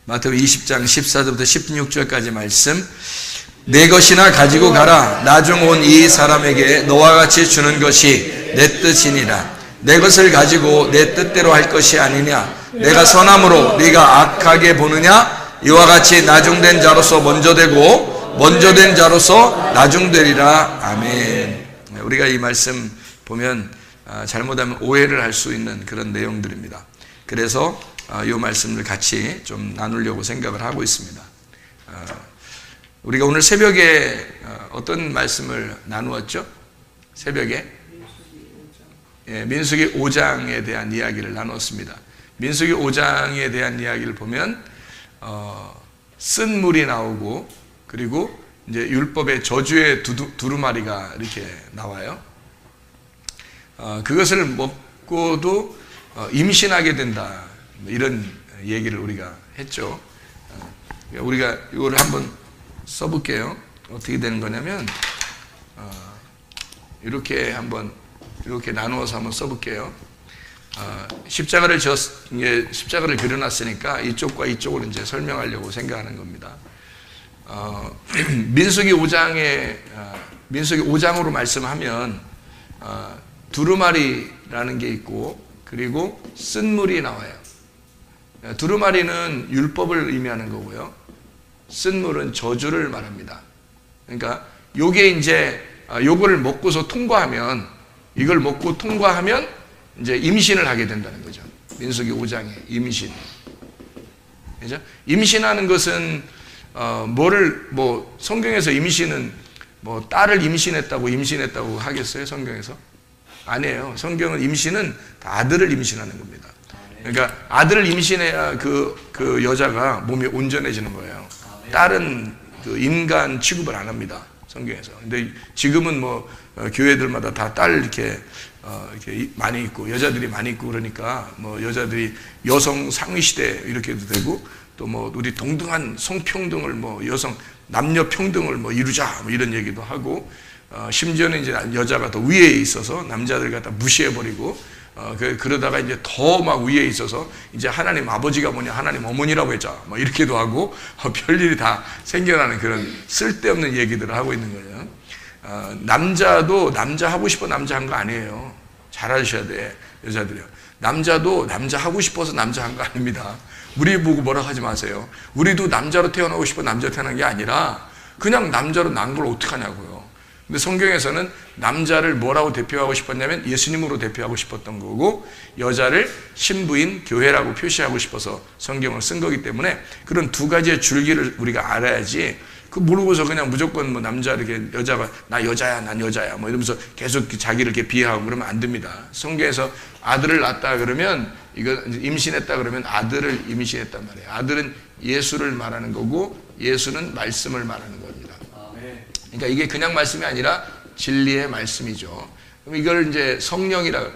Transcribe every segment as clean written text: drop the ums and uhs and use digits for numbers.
마태복음 20장 14절부터 16절까지 말씀. 내 것이나 가지고 가라. 나중 온 이 사람에게 너와 같이 주는 것이 내 뜻이니라. 내 것을 가지고 내 뜻대로 할 것이 아니냐. 내가 선함으로 네가 악하게 보느냐. 이와 같이 나중된 자로서 먼저 되고 먼저 된 자로서 나중되리라. 아멘. 우리가 이 말씀 보면 잘못하면 오해를 할 수 있는 그런 내용들입니다. 그래서 이 말씀을 같이 좀 나누려고 생각을 하고 있습니다. 우리가 오늘 새벽에 어떤 말씀을 나누었죠? 새벽에 민수기 5장에 대한 이야기를 나눴습니다. 민수기 5장에 대한 이야기를 보면 쓴 물이 나오고, 그리고 이제 율법의 저주의 두루마리가 이렇게 나와요. 그것을 먹고도 임신하게 된다, 이런 얘기를 우리가 했죠. 우리가 이걸 한번 써볼게요. 어떻게 되는 거냐면 이렇게 나누어서 한번 써볼게요. 십자가를 그려놨으니까 이쪽과 이쪽을 이제 설명하려고 생각하는 겁니다. 민수기 5장으로 말씀하면 두루마리라는 게 있고, 그리고 쓴 물이 나와요. 두루마리는 율법을 의미하는 거고요. 쓴 물은 저주를 말합니다. 그러니까 요게 이제 요거를 먹고서 이걸 먹고 통과하면 이제 임신을 하게 된다는 거죠. 민수기 5장에 임신. 그죠? 임신하는 것은 성경에서 임신은 딸을 임신했다고 하겠어요? 성경에서? 아니에요. 성경은 임신은 아들을 임신하는 겁니다. 그러니까 아들을 임신해야 그 여자가 몸이 온전해지는 거예요. 딸은 그 인간 취급을 안 합니다. 성경에서. 근데 지금은 교회들마다 다 딸 이렇게 많이 있고, 여자들이 많이 있고, 그러니까 여자들이 여성 상위 시대 이렇게도 되고, 또 우리 동등한 성평등을 여성 남녀 평등을 이루자 이런 얘기도 하고, 심지어는 이제 여자가 더 위에 있어서 남자들 갖다 무시해버리고, 그러다가 이제 더 막 위에 있어서 이제 하나님 아버지가 뭐냐, 하나님 어머니라고 했자 이렇게도 하고, 별일이 다 생겨나는 그런 쓸데없는 얘기들을 하고 있는 거예요. 남자도 남자 하고 싶어 남자 한 거 아니에요. 잘 아셔야 돼, 여자들이요. 남자도 남자 하고 싶어서 남자 한 거 아닙니다. 우리 보고 뭐라 하지 마세요. 우리도 남자로 태어나고 싶어 남자 태어난 게 아니라 그냥 남자로 난 걸 어떡하냐고요. 근데 성경에서는 남자를 뭐라고 대표하고 싶었냐면 예수님으로 대표하고 싶었던 거고, 여자를 신부인 교회라고 표시하고 싶어서 성경을 쓴 거기 때문에 그런 두 가지의 줄기를 우리가 알아야지, 모르고서 그냥 무조건 남자 이렇게 여자가 나 여자야, 난 여자야 이러면서 계속 자기를 이렇게 비하하고 그러면 안 됩니다. 성경에서 아들을 낳았다 그러면, 이거 임신했다 그러면 아들을 임신했단 말이에요. 아들은 예수를 말하는 거고, 예수는 말씀을 말하는 겁니다. 그러니까 이게 그냥 말씀이 아니라 진리의 말씀이죠. 그럼 이걸 이제 성령이라,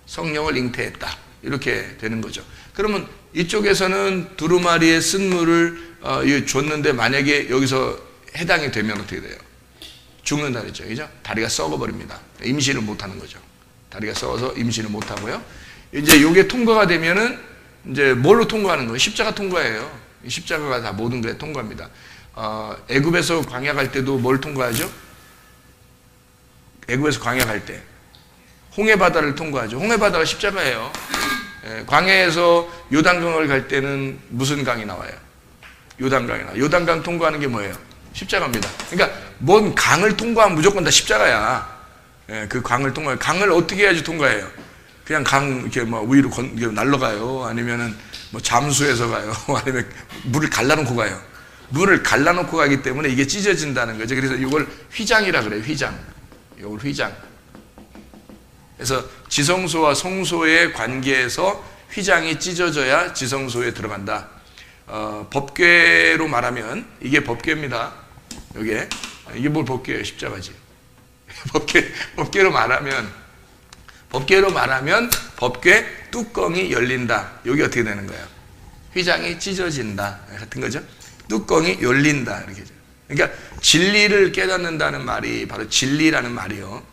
성령을 잉태했다, 이렇게 되는 거죠. 그러면 이쪽에서는 두루마리의 쓴 물을 줬는데, 만약에 여기서 해당이 되면 어떻게 돼요? 죽는다 그랬죠. 그죠? 다리가 썩어버립니다. 임신을 못하는 거죠. 다리가 썩어서 임신을 못하고요. 이제 요게 통과가 되면은 이제 뭘로 통과하는 거예요? 십자가 통과예요. 십자가가 다 모든 게 통과합니다. 애굽에서 광야 갈 때도 뭘 통과하죠? 애굽에서 광야 갈 때 홍해 바다를 통과하죠. 홍해 바다가 십자가예요. 광야에서 요단강을 갈 때는 무슨 강이 나와요? 요단강이 나와요. 요단강 통과하는 게 뭐예요? 십자가입니다. 그러니까 뭔 강을 통과하면 무조건 다 십자가야. 그 강을 어떻게 해야지 통과해요? 그냥 강 이렇게 위로 날라가요? 아니면은 잠수해서 가요? 아니면 물을 갈라놓고 가요? 물을 갈라놓고 가기 때문에 이게 찢어진다는 거죠. 그래서 이걸 휘장이라 그래요. 휘장. 이걸 휘장. 그래서 지성소와 성소의 관계에서 휘장이 찢어져야 지성소에 들어간다. 법궤로 말하면 이게 법궤입니다. 이게 뭘 법궤예요? 십자가지. 법궤로 말하면 법궤 뚜껑이 열린다. 여기 어떻게 되는 거예요? 휘장이 찢어진다 같은 거죠. 뚜껑이 열린다 이렇게. 그러니까 진리를 깨닫는다는 말이 바로 진리라는 말이요.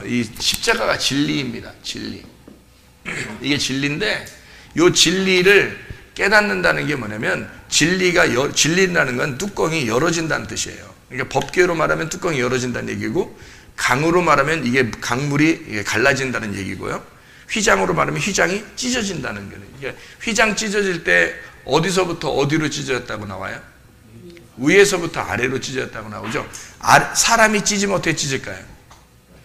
이 십자가가 진리입니다. 진리. 이게 진리인데, 이 진리를 깨닫는다는 게 뭐냐면 진리라는 건 뚜껑이 열어진다는 뜻이에요. 그러니까 법궤로 말하면 뚜껑이 열어진다는 얘기고, 강으로 말하면 이게 강물이 갈라진다는 얘기고요. 휘장으로 말하면 휘장이 찢어진다는 거예요. 그러니까 휘장 찢어질 때 어디서부터 어디로 찢어졌다고 나와요? 위에서부터 아래로 찢어졌다고 나오죠. 사람이 찢으면 어떻게 찢을까요?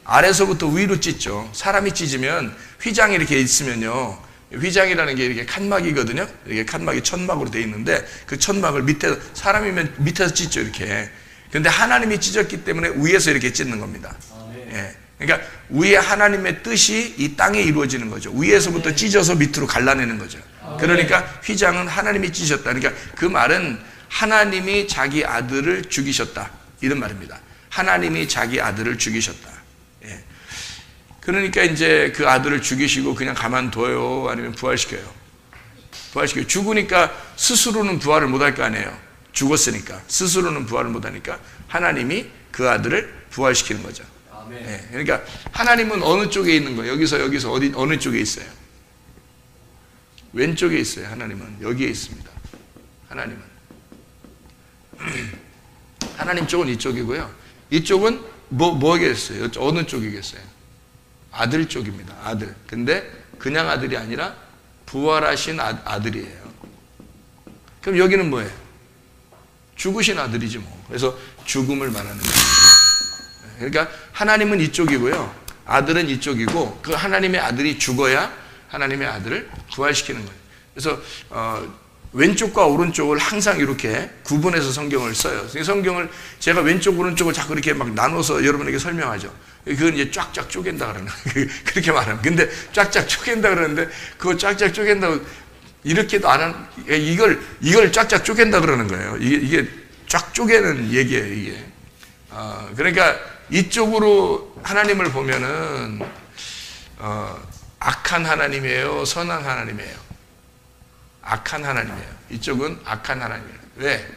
아래서부터 위로 찢죠. 사람이 찢으면 휘장이 이렇게 있으면요, 휘장이라는 게 이렇게 칸막이거든요. 이렇게 칸막이 천막으로 되어 있는데 그 천막을 사람이면 밑에서 찢죠, 이렇게. 근데 하나님이 찢었기 때문에 위에서 이렇게 찢는 겁니다. 예. 그러니까 위에 하나님의 뜻이 이 땅에 이루어지는 거죠. 위에서부터 찢어서 밑으로 갈라내는 거죠. 그러니까 휘장은 하나님이 찢으셨다. 그러니까 그 말은 하나님이 자기 아들을 죽이셨다, 이런 말입니다. 하나님이 자기 아들을 죽이셨다. 예. 그러니까 이제 그 아들을 죽이시고 그냥 가만둬요, 아니면 부활시켜요? 부활시켜요. 죽으니까 스스로는 부활을 못할 거 아니에요. 죽었으니까 스스로는 부활을 못하니까 하나님이 그 아들을 부활시키는 거죠. 예. 그러니까 하나님은 어느 쪽에 있는 거예요? 여기서 어느 쪽에 있어요? 왼쪽에 있어요. 하나님은 여기에 있습니다. 하나님 쪽은 이쪽이고요. 이쪽은 뭐겠어요? 어느 쪽이겠어요? 아들 쪽입니다. 아들. 근데 그냥 아들이 아니라 부활하신 아들이에요. 그럼 여기는 뭐예요? 죽으신 아들이지 뭐. 그래서 죽음을 말하는 거예요. 그러니까 하나님은 이쪽이고요, 아들은 이쪽이고, 그 하나님의 아들이 죽어야 하나님의 아들을 부활시키는 거예요. 그래서 왼쪽과 오른쪽을 항상 이렇게 구분해서 성경을 써요. 성경을 제가 왼쪽 오른쪽을 자꾸 이렇게 막 나눠서 여러분에게 설명하죠. 그건 이제 쫙쫙 쪼갠다 그러는 그렇게 말하면. 근데 쫙쫙 쪼갠다 그러는데 그거 쫙쫙 쪼갠다고 이렇게도 안 하는, 이걸 쫙쫙 쪼갠다 그러는 거예요. 이게 쫙 쪼개는 얘기예요, 이게. 그러니까 이쪽으로 하나님을 보면은 악한 하나님이에요, 선한 하나님이에요? 악한 하나님이에요. 이쪽은 악한 하나님이에요. 왜?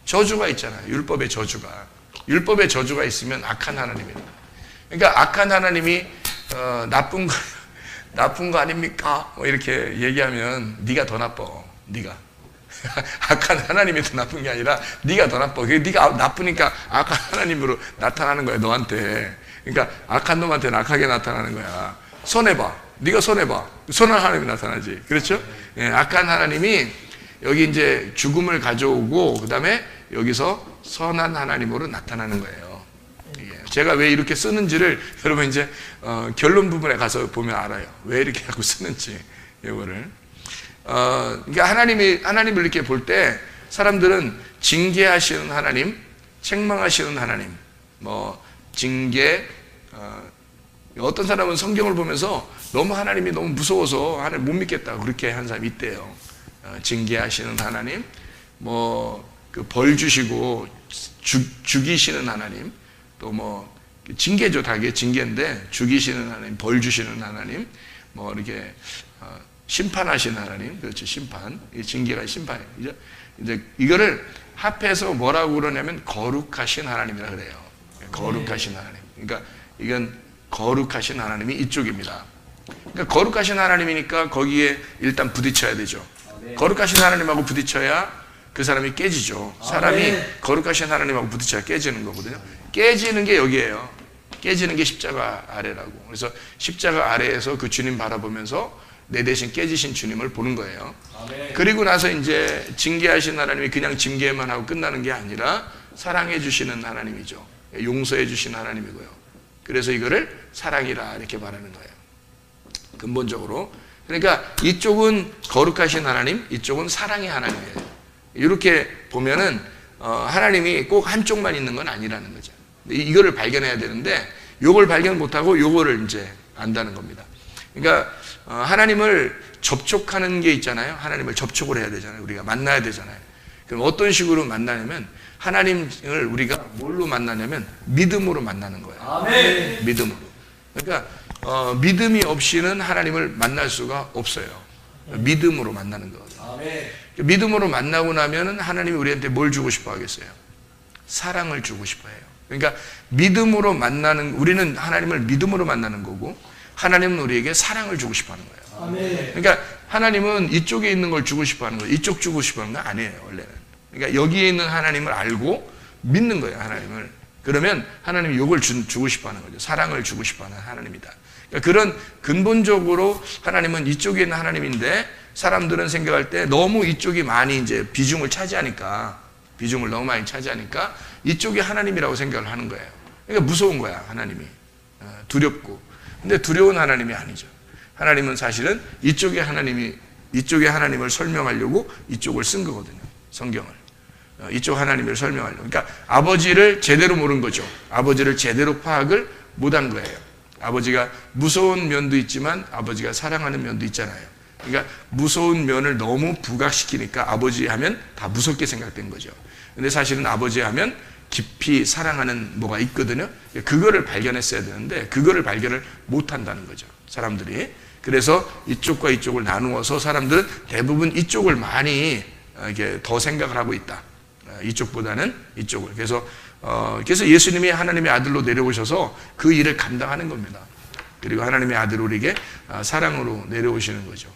저주가 있잖아요. 율법의 저주가 있으면 악한 하나님입니다. 그러니까 악한 하나님이 나쁜 거 아닙니까? 뭐 이렇게 얘기하면 네가 더 나빠. 네가 악한 하나님이 더 나쁜 게 아니라 네가 더 나빠. 네가 나쁘니까 악한 하나님으로 나타나는 거야, 너한테. 그러니까 악한 놈한테는 악하게 나타나는 거야. 손해봐. 네가 손해봐. 선한 하나님이 나타나지. 그렇죠? 예, 악한 하나님이 여기 이제 죽음을 가져오고, 그 다음에 여기서 선한 하나님으로 나타나는 거예요. 제가 왜 이렇게 쓰는지를 여러분 이제 결론 부분에 가서 보면 알아요. 왜 이렇게 하고 쓰는지, 이거를. 그러니까 하나님을 이렇게 볼 때 사람들은 징계하시는 하나님, 책망하시는 하나님, 징계, 어떤 사람은 성경을 보면서 너무 하나님이 너무 무서워서 하나님 못 믿겠다고 그렇게 한 사람이 있대요. 징계하시는 하나님, 그 벌 주시고 죽이시는 하나님, 또 징계죠. 다 이게 징계인데, 죽이시는 하나님, 벌 주시는 하나님, 이렇게 심판하시는 하나님, 그렇죠. 심판. 이 징계가 심판이에요. 이제 이거를 합해서 뭐라고 그러냐면 거룩하신 하나님이라 그래요. 거룩하신 하나님. 그러니까 이건 거룩하신 하나님이 이쪽입니다. 그러니까 거룩하신 하나님이니까 거기에 일단 부딪혀야 되죠. 거룩하신 하나님하고 부딪혀야 그 사람이 깨지죠. 사람이 거룩하신 하나님하고 부딪혀야 깨지는 거거든요. 깨지는 게 여기예요. 깨지는 게 십자가 아래라고. 그래서 십자가 아래에서 그 주님 바라보면서 내 대신 깨지신 주님을 보는 거예요. 그리고 나서 이제 징계하신 하나님이 그냥 징계만 하고 끝나는 게 아니라 사랑해 주시는 하나님이죠. 용서해 주시는 하나님이고요. 그래서 이거를 사랑이라 이렇게 말하는 거예요. 근본적으로. 그러니까 이쪽은 거룩하신 하나님, 이쪽은 사랑의 하나님이에요. 이렇게 보면은 하나님이 꼭 한쪽만 있는 건 아니라는 거죠. 이거를 발견해야 되는데 요걸 발견 못하고 요거를 이제 안다는 겁니다. 그러니까 하나님을 접촉하는 게 있잖아요. 하나님을 접촉을 해야 되잖아요. 우리가 만나야 되잖아요. 그럼 어떤 식으로 만나냐면 하나님을 우리가 뭘로 만나냐면 믿음으로 만나는 거예요. 아멘. 믿음으로. 그러니까 믿음이 없이는 하나님을 만날 수가 없어요. 믿음으로 만나는 거거든요. 아멘. 믿음으로 만나고 나면은 하나님이 우리한테 뭘 주고 싶어 하겠어요? 사랑을 주고 싶어 해요. 그러니까 믿음으로 우리는 하나님을 믿음으로 만나는 거고 하나님은 우리에게 사랑을 주고 싶어 하는 거예요. 아멘. 그러니까 하나님은 이쪽에 있는 걸 주고 싶어 하는 거예요. 이쪽 주고 싶어 하는 거 아니에요, 원래는. 그러니까 여기에 있는 하나님을 알고 믿는 거예요, 하나님을. 그러면 하나님이 이걸 주고 싶어 하는 거죠. 사랑을 주고 싶어 하는 하나님이다. 그러니까 그런 근본적으로 하나님은 이쪽에 있는 하나님인데 사람들은 생각할 때 너무 이쪽이 많이 이제 비중을 너무 많이 차지하니까 이쪽이 하나님이라고 생각을 하는 거예요. 그러니까 무서운 거야, 하나님이. 두렵고. 근데 두려운 하나님이 아니죠. 하나님은 사실은 이쪽의 하나님을 설명하려고 이쪽을 쓴 거거든요. 성경을. 이쪽 하나님을 설명하려고. 그러니까 아버지를 제대로 모른 거죠. 아버지를 제대로 파악을 못한 거예요. 아버지가 무서운 면도 있지만 아버지가 사랑하는 면도 있잖아요. 그러니까 무서운 면을 너무 부각시키니까 아버지 하면 다 무섭게 생각된 거죠. 근데 사실은 아버지 하면 깊이 사랑하는 뭐가 있거든요. 그거를 발견했어야 되는데 그거를 발견을 못한다는 거죠, 사람들이. 그래서 이쪽과 이쪽을 나누어서 사람들은 대부분 이쪽을 많이 이렇게 더 생각을 하고 있다. 이쪽보다는 이쪽을. 그래서 예수님이 하나님의 아들로 내려오셔서 그 일을 감당하는 겁니다. 그리고 하나님의 아들 우리에게 사랑으로 내려오시는 거죠.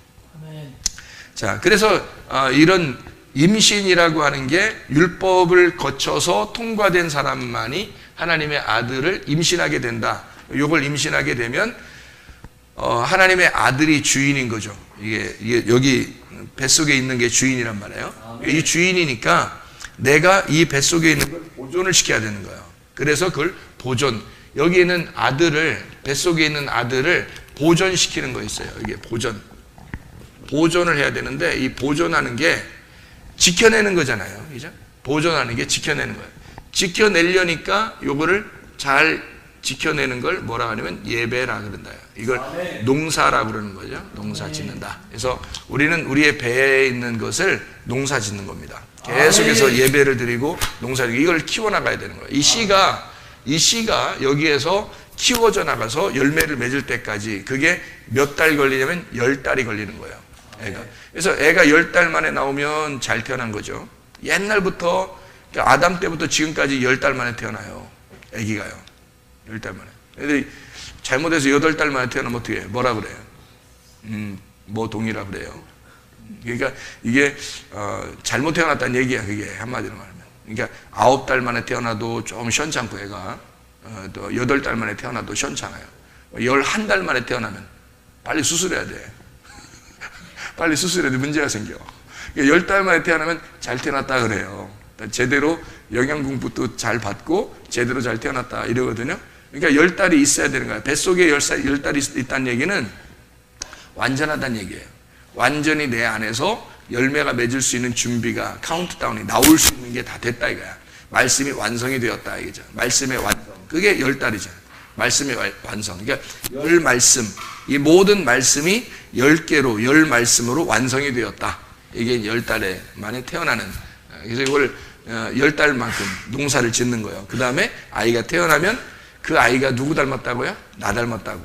자, 그래서 이런 임신이라고 하는 게 율법을 거쳐서 통과된 사람만이 하나님의 아들을 임신하게 된다. 이걸 임신하게 되면 하나님의 아들이 주인인 거죠. 이게 여기 뱃속에 있는 게 주인이란 말이에요. 이 주인이니까 내가 이 뱃속에 있는 걸 보존을 시켜야 되는 거예요. 그래서 그걸 보존. 여기 있는 아들을, 뱃속에 있는 아들을 보존시키는 거 있어요. 이게 보존을 해야 되는데 이 보존하는 게 지켜내는 거잖아요. 그죠? 보존하는 게 지켜내는 거예요. 지켜내려니까 요거를 잘 지켜내는 걸 뭐라 하냐면 예배라 그런다. 이걸 농사라 그러는 거죠. 농사 짓는다. 그래서 우리는 우리의 배에 있는 것을 농사 짓는 겁니다. 계속해서 예배를 드리고 농사 짓고 이걸 키워나가야 되는 거예요. 이 씨가 여기에서 키워져 나가서 열매를 맺을 때까지 그게 몇 달 걸리냐면 10달이 걸리는 거예요. 애가. 그래서 애가 10달 만에 나오면 잘 태어난 거죠. 옛날부터 아담 때부터 지금까지 10달 만에 태어나요. 애기가요. 10달 만에. 애들이 잘못해서 8달 만에 태어나면 어떻게 해요? 뭐라 그래요? 뭐 동이라 그래요. 그러니까 이게 잘못 태어났다는 얘기야. 그게 한마디로 말하면. 그러니까 9달 만에 태어나도 좀 시원찮고 애가 또 8달 만에 태어나도 시원찮아요. 11달 만에 태어나면 빨리 수술해야 돼. 빨리 수술해야 돼. 문제가 생겨. 10달 만에 태어나면 잘 태어났다 그래요. 제대로 영양 공부도 잘 받고 제대로 잘 태어났다 이러거든요. 그러니까 10달이 있어야 되는 거예요. 뱃속에 10달이 있다는 얘기는 완전하다는 얘기예요. 완전히 내 안에서 열매가 맺을 수 있는 준비가 카운트다운이 나올 수 있는 게 다 됐다 이거야. 말씀이 완성이 되었다 이거죠. 말씀의 완성. 그게 10달이죠. 말씀의 완성. 그러니까 10말씀. 이 모든 말씀이 10개로 10말씀으로 완성이 되었다. 이게 10달에 만에 태어나는. 그래서 이걸 10달만큼 농사를 짓는 거예요. 그 다음에 아이가 태어나면 그 아이가 누구 닮았다고요? 나 닮았다고.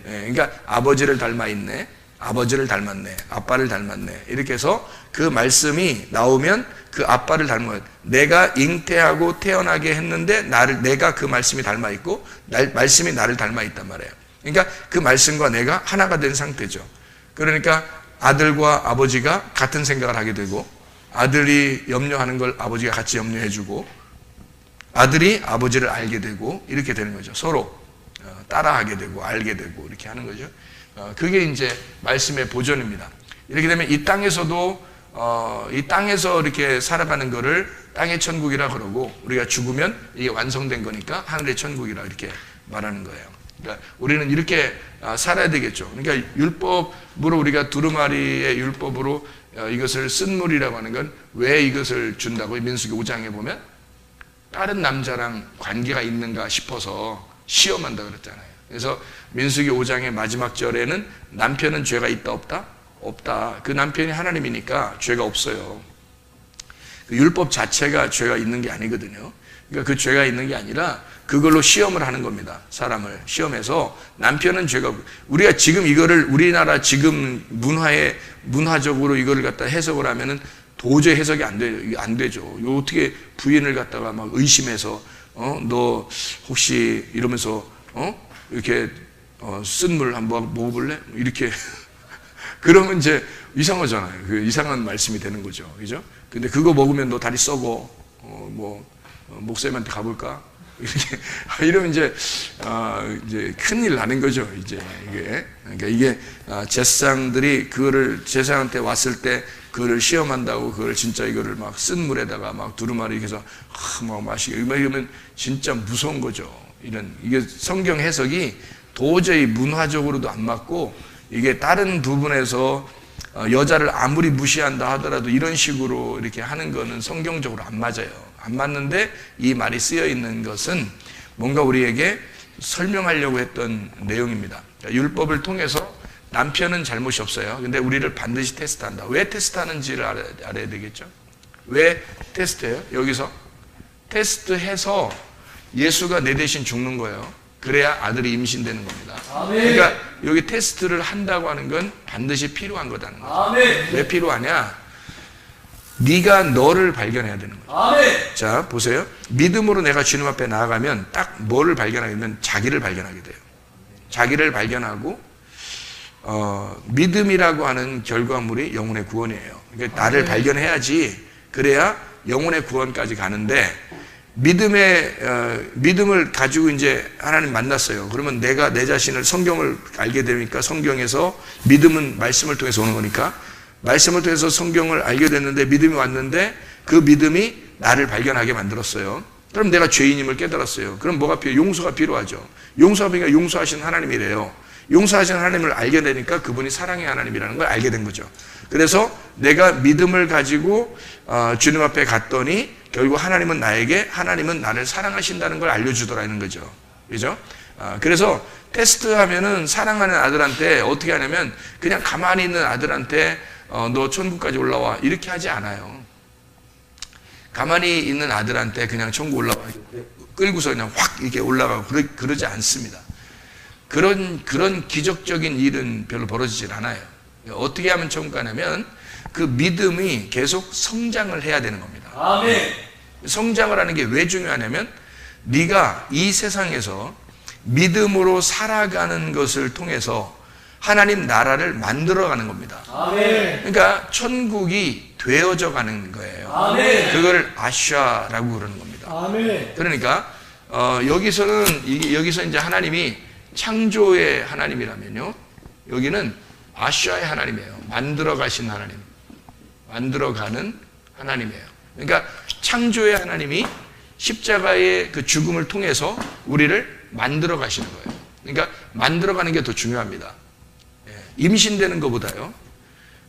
그러니까 아버지를 닮아 있네. 아버지를 닮았네. 아빠를 닮았네. 이렇게 해서 그 말씀이 나오면 그 아빠를 닮아요. 내가 잉태하고 태어나게 했는데 내가 그 말씀이 닮아 있고 말씀이 나를 닮아 있단 말이에요. 그러니까 그 말씀과 내가 하나가 된 상태죠. 그러니까 아들과 아버지가 같은 생각을 하게 되고 아들이 염려하는 걸 아버지가 같이 염려해 주고 아들이 아버지를 알게 되고 이렇게 되는 거죠. 서로 따라하게 되고 알게 되고 이렇게 하는 거죠. 그게 이제 말씀의 보존입니다. 이렇게 되면 이 땅에서도 이 땅에서 이렇게 살아가는 거를 땅의 천국이라 그러고 우리가 죽으면 이게 완성된 거니까 하늘의 천국이라 이렇게 말하는 거예요. 그러니까 우리는 이렇게 살아야 되겠죠. 그러니까 율법으로 우리가 두루마리의 율법으로 이것을 쓴물이라고 하는 건 왜 이것을 준다고 민수기 5장에 보면 다른 남자랑 관계가 있는가 싶어서 시험한다 그랬잖아요. 그래서 민수기 5장의 마지막 절에는 남편은 죄가 있다 없다? 없다. 그 남편이 하나님이니까 죄가 없어요. 그 율법 자체가 죄가 있는 게 아니거든요. 그러니까 그 죄가 있는 게 아니라 그걸로 시험을 하는 겁니다. 사람을 시험해서 남편은 죄가 없고 우리가 지금 이거를 우리나라 지금 문화적으로 이거를 갖다 해석을 하면은 도저히 해석이 안 되죠. 어떻게 부인을 갖다가 막 의심해서 너 혹시 이러면서 이렇게 쓴 물 한번 먹어볼래? 이렇게 그러면 이제 이상하잖아요. 그 이상한 말씀이 되는 거죠. 그죠? 근데 그거 먹으면 너 다리 썩어. 목사님한테 가볼까? 이렇게 이러면 이제 큰일 나는 거죠. 이제 이게 그러니까 이게 제사장들이 그거를 제사장한테 왔을 때 그거를 시험한다고 그걸 진짜 이거를 막 쓴 물에다가 막 두루마리 이렇게 해서 막 마시게 이러면 진짜 무서운 거죠. 이게 성경 해석이 도저히 문화적으로도 안 맞고 이게 다른 부분에서 여자를 아무리 무시한다 하더라도 이런 식으로 이렇게 하는 거는 성경적으로 안 맞아요. 안 맞는데 이 말이 쓰여 있는 것은 뭔가 우리에게 설명하려고 했던 내용입니다. 율법을 통해서 남편은 잘못이 없어요. 근데 우리를 반드시 테스트한다. 왜 테스트하는지를 알아야 되겠죠. 왜 테스트해요? 여기서 테스트해서 예수가 내 대신 죽는 거예요. 그래야 아들이 임신되는 겁니다. 아멘. 그러니까 여기 테스트를 한다고 하는 건 반드시 필요한 거다는 거죠. 아멘. 왜 필요하냐? 네가 너를 발견해야 되는 거죠. 아멘. 자, 보세요. 믿음으로 내가 주님 앞에 나아가면 딱 뭐를 발견하게 되면 자기를 발견하게 돼요. 자기를 발견하고 믿음이라고 하는 결과물이 영혼의 구원이에요. 그러니까 나를 발견해야지 그래야 영혼의 구원까지 가는데 믿음을 가지고 이제 하나님 만났어요. 그러면 내가 내 자신을 성경을 알게 되니까 성경에서 믿음은 말씀을 통해서 오는 거니까 말씀을 통해서 성경을 알게 됐는데 믿음이 왔는데 그 믿음이 나를 발견하게 만들었어요. 그럼 내가 죄인임을 깨달았어요. 그럼 뭐가 필요해요? 용서가 필요하죠. 용서가 필요하니까 용서하시는 하나님이래요. 용서하시는 하나님을 알게 되니까 그분이 사랑의 하나님이라는 걸 알게 된 거죠. 그래서 내가 믿음을 가지고 주님 앞에 갔더니 결국 하나님은 나를 사랑하신다는 걸 알려주더라는 거죠. 그죠? 그래서 테스트하면은 사랑하는 아들한테 어떻게 하냐면 그냥 가만히 있는 아들한테 너 천국까지 올라와 이렇게 하지 않아요. 가만히 있는 아들한테 그냥 천국 올라와 끌고서 그냥 확 이렇게 올라가고 그러지 않습니다. 그런 기적적인 일은 별로 벌어지질 않아요. 어떻게 하면 천국 가냐면 그 믿음이 계속 성장을 해야 되는 겁니다. 아멘. 성장을 하는 게 왜 중요하냐면 네가 이 세상에서 믿음으로 살아가는 것을 통해서 하나님 나라를 만들어가는 겁니다. 아멘. 그러니까 천국이 되어져 가는 거예요. 아멘. 그걸 아샤라고 그러는 겁니다. 아멘. 그러니까 여기서 이제 하나님이 창조의 하나님이라면요, 여기는 아샤의 하나님이에요. 만들어 가신 하나님, 만들어가는 하나님이에요. 그러니까 창조의 하나님이 십자가의 그 죽음을 통해서 우리를 만들어 가시는 거예요. 그러니까 만들어가는 게 더 중요합니다. 임신되는 것보다요,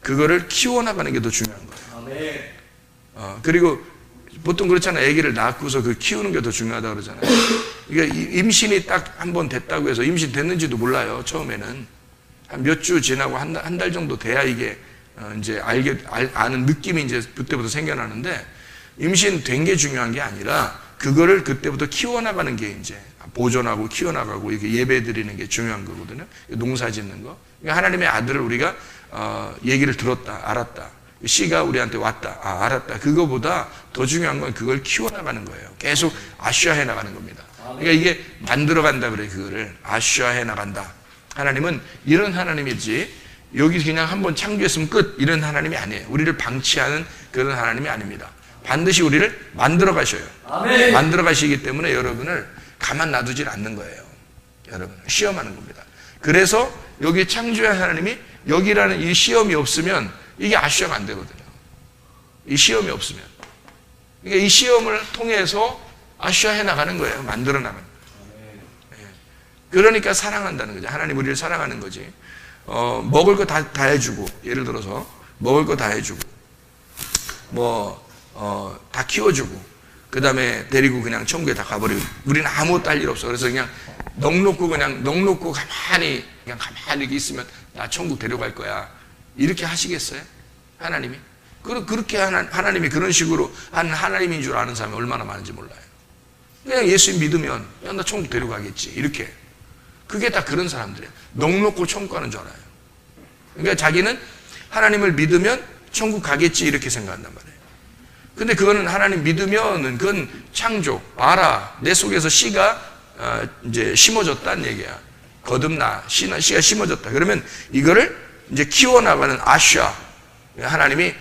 그거를 키워나가는 게 더 중요한 거예요. 아멘. 그리고 보통 그렇잖아요. 아기를 낳고서 그 키우는 게 더 중요하다고 그러잖아요. 그러니까 임신이 딱 한 번 됐다고 해서 임신 됐는지도 몰라요. 처음에는 한 몇 주 지나고 한 달 정도 돼야 이게 이제 아는 느낌이 이제 그때부터 생겨나는데, 임신된 게 중요한 게 아니라 그거를 그때부터 키워나가는 게 이제 보존하고 키워나가고 이렇게 예배 드리는 게 중요한 거거든요. 농사 짓는 거. 그러니까 하나님의 아들을 우리가 얘기를 들었다, 알았다. 씨가 우리한테 왔다, 알았다. 그거보다 더 중요한 건 그걸 키워나가는 거예요. 계속 아쉬화해 나가는 겁니다. 그러니까 이게 만들어간다 그래. 그거를 아쉬화해 나간다. 하나님은 이런 하나님이지 여기 그냥 한번 창조했으면 끝 이런 하나님이 아니에요. 우리를 방치하는 그런 하나님이 아닙니다. 반드시 우리를 만들어 가셔요. 아멘. 만들어 가시기 때문에 여러분을 가만 놔두질 않는 거예요. 여러분 시험하는 겁니다. 그래서 여기 창조의 하나님이 여기라는 이 시험이 없으면 이게 아쉬워가 안 되거든요. 이 시험이 없으면. 그러니까 이 시험을 통해서 아쉬워해 나가는 거예요. 만들어 나가는 거예요. 그러니까 사랑한다는 거죠. 하나님 우리를 사랑하는 거지. 먹을 거 다 해주고, 예를 들어서 먹을 거 다 해주고, 다 키워주고, 그 다음에 데리고 그냥 천국에 다 가버리고, 우리는 아무것도 할 일 없어. 그래서 그냥 넋놓고 가만히 이렇게 있으면 나 천국 데려갈 거야. 이렇게 하시겠어요? 하나님이? 그렇게 하나님이 그런 식으로 하는 하나님인 줄 아는 사람이 얼마나 많은지 몰라요. 그냥 예수 믿으면 나 천국 데려가겠지. 이렇게. 그게 다 그런 사람들이에요. 넋놓고 천국 가는 줄 알아요. 그러니까 자기는 하나님을 믿으면 천국 가겠지 이렇게 생각한단 말이에요. 근데 그거는 하나님 믿으면은 그건 창조, 봐라 내 속에서 씨가 이제 심어졌다는 얘기야. 거듭나 씨가 심어졌다. 그러면 이거를 이제 키워나가는 아샤. 하나님이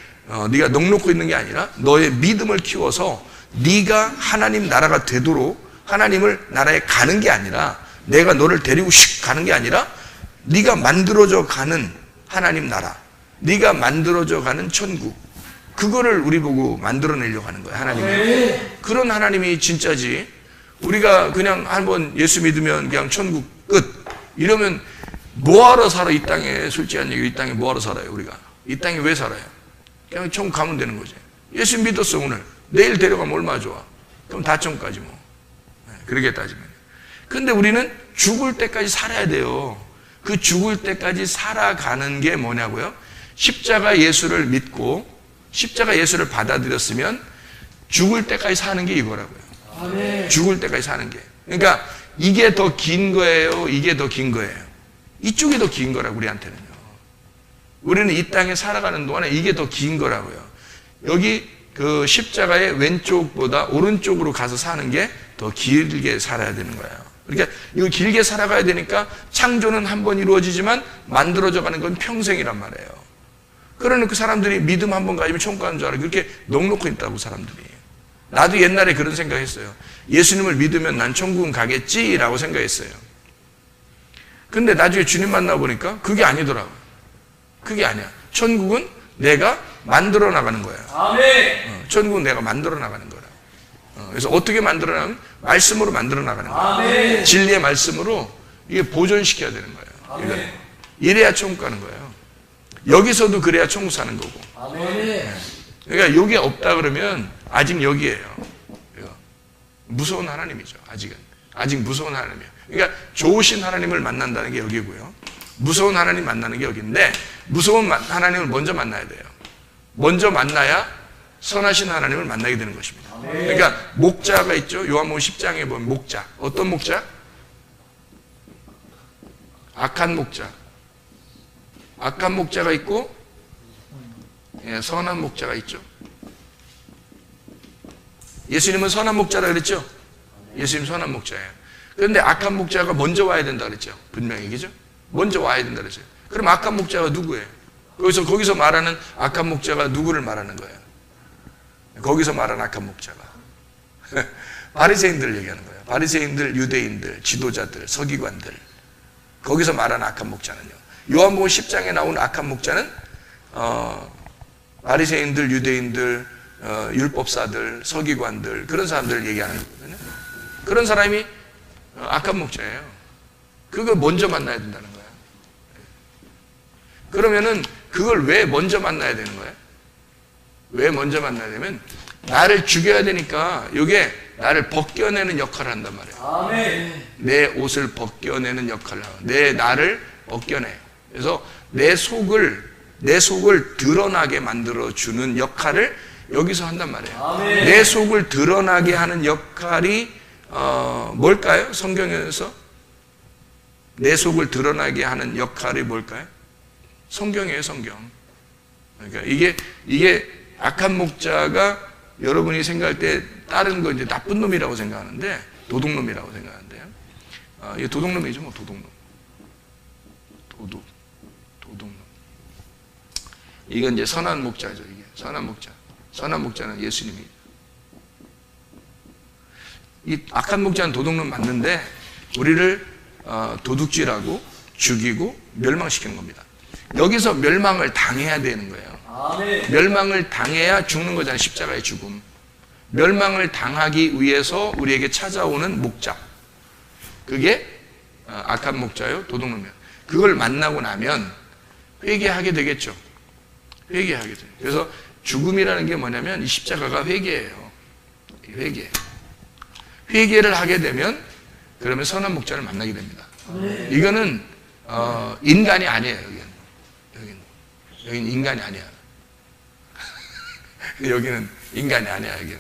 네가 넉넉히 있는 게 아니라 너의 믿음을 키워서 네가 하나님 나라가 되도록 하나님을 나라에 가는 게 아니라 내가 너를 데리고 슉 가는 게 아니라 네가 만들어져 가는 하나님 나라, 네가 만들어져 가는 천국, 그거를 우리 보고 만들어내려고 하는 거야. 하나님이. 그런 하나님이 진짜지. 우리가 그냥 한번 예수 믿으면 그냥 천국 끝 이러면 뭐하러 살아? 이 땅에. 솔직한 얘기, 이 땅에 뭐하러 살아요? 우리가 이 땅에 왜 살아요? 그냥 천국 가면 되는 거지. 예수 믿었어 오늘, 내일 데려가면 얼마나 좋아. 그럼 다 천국까지 뭐. 그렇게 따지면. 근데 우리는 죽을 때까지 살아야 돼요. 그 죽을 때까지 살아가는 게 뭐냐고요? 십자가 예수를 믿고 십자가 예수를 받아들였으면 죽을 때까지 사는 게 이거라고요. 아멘. 죽을 때까지 사는 게. 그러니까 이게 더 긴 거예요? 이게 더 긴 거예요? 이쪽이 더 긴 거라고 우리한테는요. 우리는 이 땅에 살아가는 동안에 이게 더 긴 거라고요. 여기 그 십자가의 왼쪽보다 오른쪽으로 가서 사는 게 더 길게 살아야 되는 거예요. 그러니까 이거 길게 살아가야 되니까 창조는 한 번 이루어지지만 만들어져 가는 건 평생이란 말이에요. 그러니까 그 사람들이 믿음 한 번 가지면 천국 가는 줄 알아. 그렇게 넉넉히 있다고 사람들이. 나도 옛날에 그런 생각했어요. 예수님을 믿으면 난 천국은 가겠지라고 생각했어요. 근데 나중에 주님 만나보니까 그게 아니더라고요. 그게 아니야. 천국은 내가 만들어 나가는 거야. 아멘. 천국은 내가 만들어 나가는 거라. 그래서 어떻게 만들어 나가면 말씀으로 만들어 나가는 거야. 아멘. 진리의 말씀으로 이게 보존시켜야 되는 거예요. 아멘. 이래야 천국 가는 거예요. 여기서도 그래야 천국 사는 거고. 아멘. 그러니까 여기 없다 그러면 아직 여기에요. 무서운 하나님이죠. 아직은. 아직 무서운 하나님이에요. 그러니까 좋으신 하나님을 만난다는 게 여기고요. 무서운 하나님 만나는 게 여기인데 무서운 하나님을 먼저 만나야 돼요. 먼저 만나야 선하신 하나님을 만나게 되는 것입니다. 그러니까 목자가 있죠. 요한복음 10장에 보면 목자. 어떤 목자? 악한 목자. 악한 목자가 있고 선한 목자가 있죠. 예수님은 선한 목자라 그랬죠. 예수님 선한 목자예요. 그런데 악한 목자가 먼저 와야 된다 그랬죠. 분명히 그죠? 먼저 와야 된다 그랬어요. 그럼 악한 목자가 누구예요? 거기서 말하는 악한 목자가 누구를 말하는 거예요? 거기서 말하는 악한 목자가 바리새인들을 얘기하는 거예요. 바리새인들, 유대인들, 지도자들, 서기관들. 거기서 말하는 악한 목자는요. 요한복음 10장에 나온 악한 목자는 바리새인들, 유대인들, 율법사들, 서기관들 그런 사람들을 얘기하는 거거든요. 그런 사람이 악한 목자예요. 그걸 먼저 만나야 된다는 거예요. 그러면은 그걸 왜 먼저 만나야 되는 거예요? 왜 먼저 만나야 되면 나를 죽여야 되니까 이게 나를 벗겨내는 역할을 한단 말이에요. 아멘. 내 옷을 벗겨내는 역할을 하고 내 나를 벗겨내. 그래서 내 속을 드러나게 만들어주는 역할을 여기서 한단 말이에요. 아멘. 내 속을 드러나게 하는 역할이 뭘까요? 성경에서 내 속을 드러나게 하는 역할이 뭘까요? 성경이에요, 성경. 그러니까 이게 악한 목자가 여러분이 생각할 때 다른 거 이제 나쁜 놈이라고 생각하는데 도둑놈이라고 생각하는데요. 이게 도둑놈이죠, 뭐 도둑놈. 도둑놈. 이건 이제 선한 목자죠, 이게 선한 목자. 선한 목자는 예수님이. 이 악한 목자는 도둑놈 맞는데 우리를 도둑질하고 죽이고 멸망시키는 겁니다. 여기서 멸망을 당해야 되는 거예요. 아멘. 멸망을 당해야 죽는 거잖아요. 십자가의 죽음. 멸망을 당하기 위해서 우리에게 찾아오는 목자. 그게 악한 목자요, 도둑놈이에요. 그걸 만나고 나면 회개하게 되겠죠. 회개하게 돼요. 그래서 죽음이라는 게 뭐냐면 이 십자가가 회개예요. 회개. 회개를 하게 되면 그러면 선한 목자를 만나게 됩니다. 이거는 인간이 아니에요. 여기는 인간이 아니야. 여기는 인간이 아니야. 여기는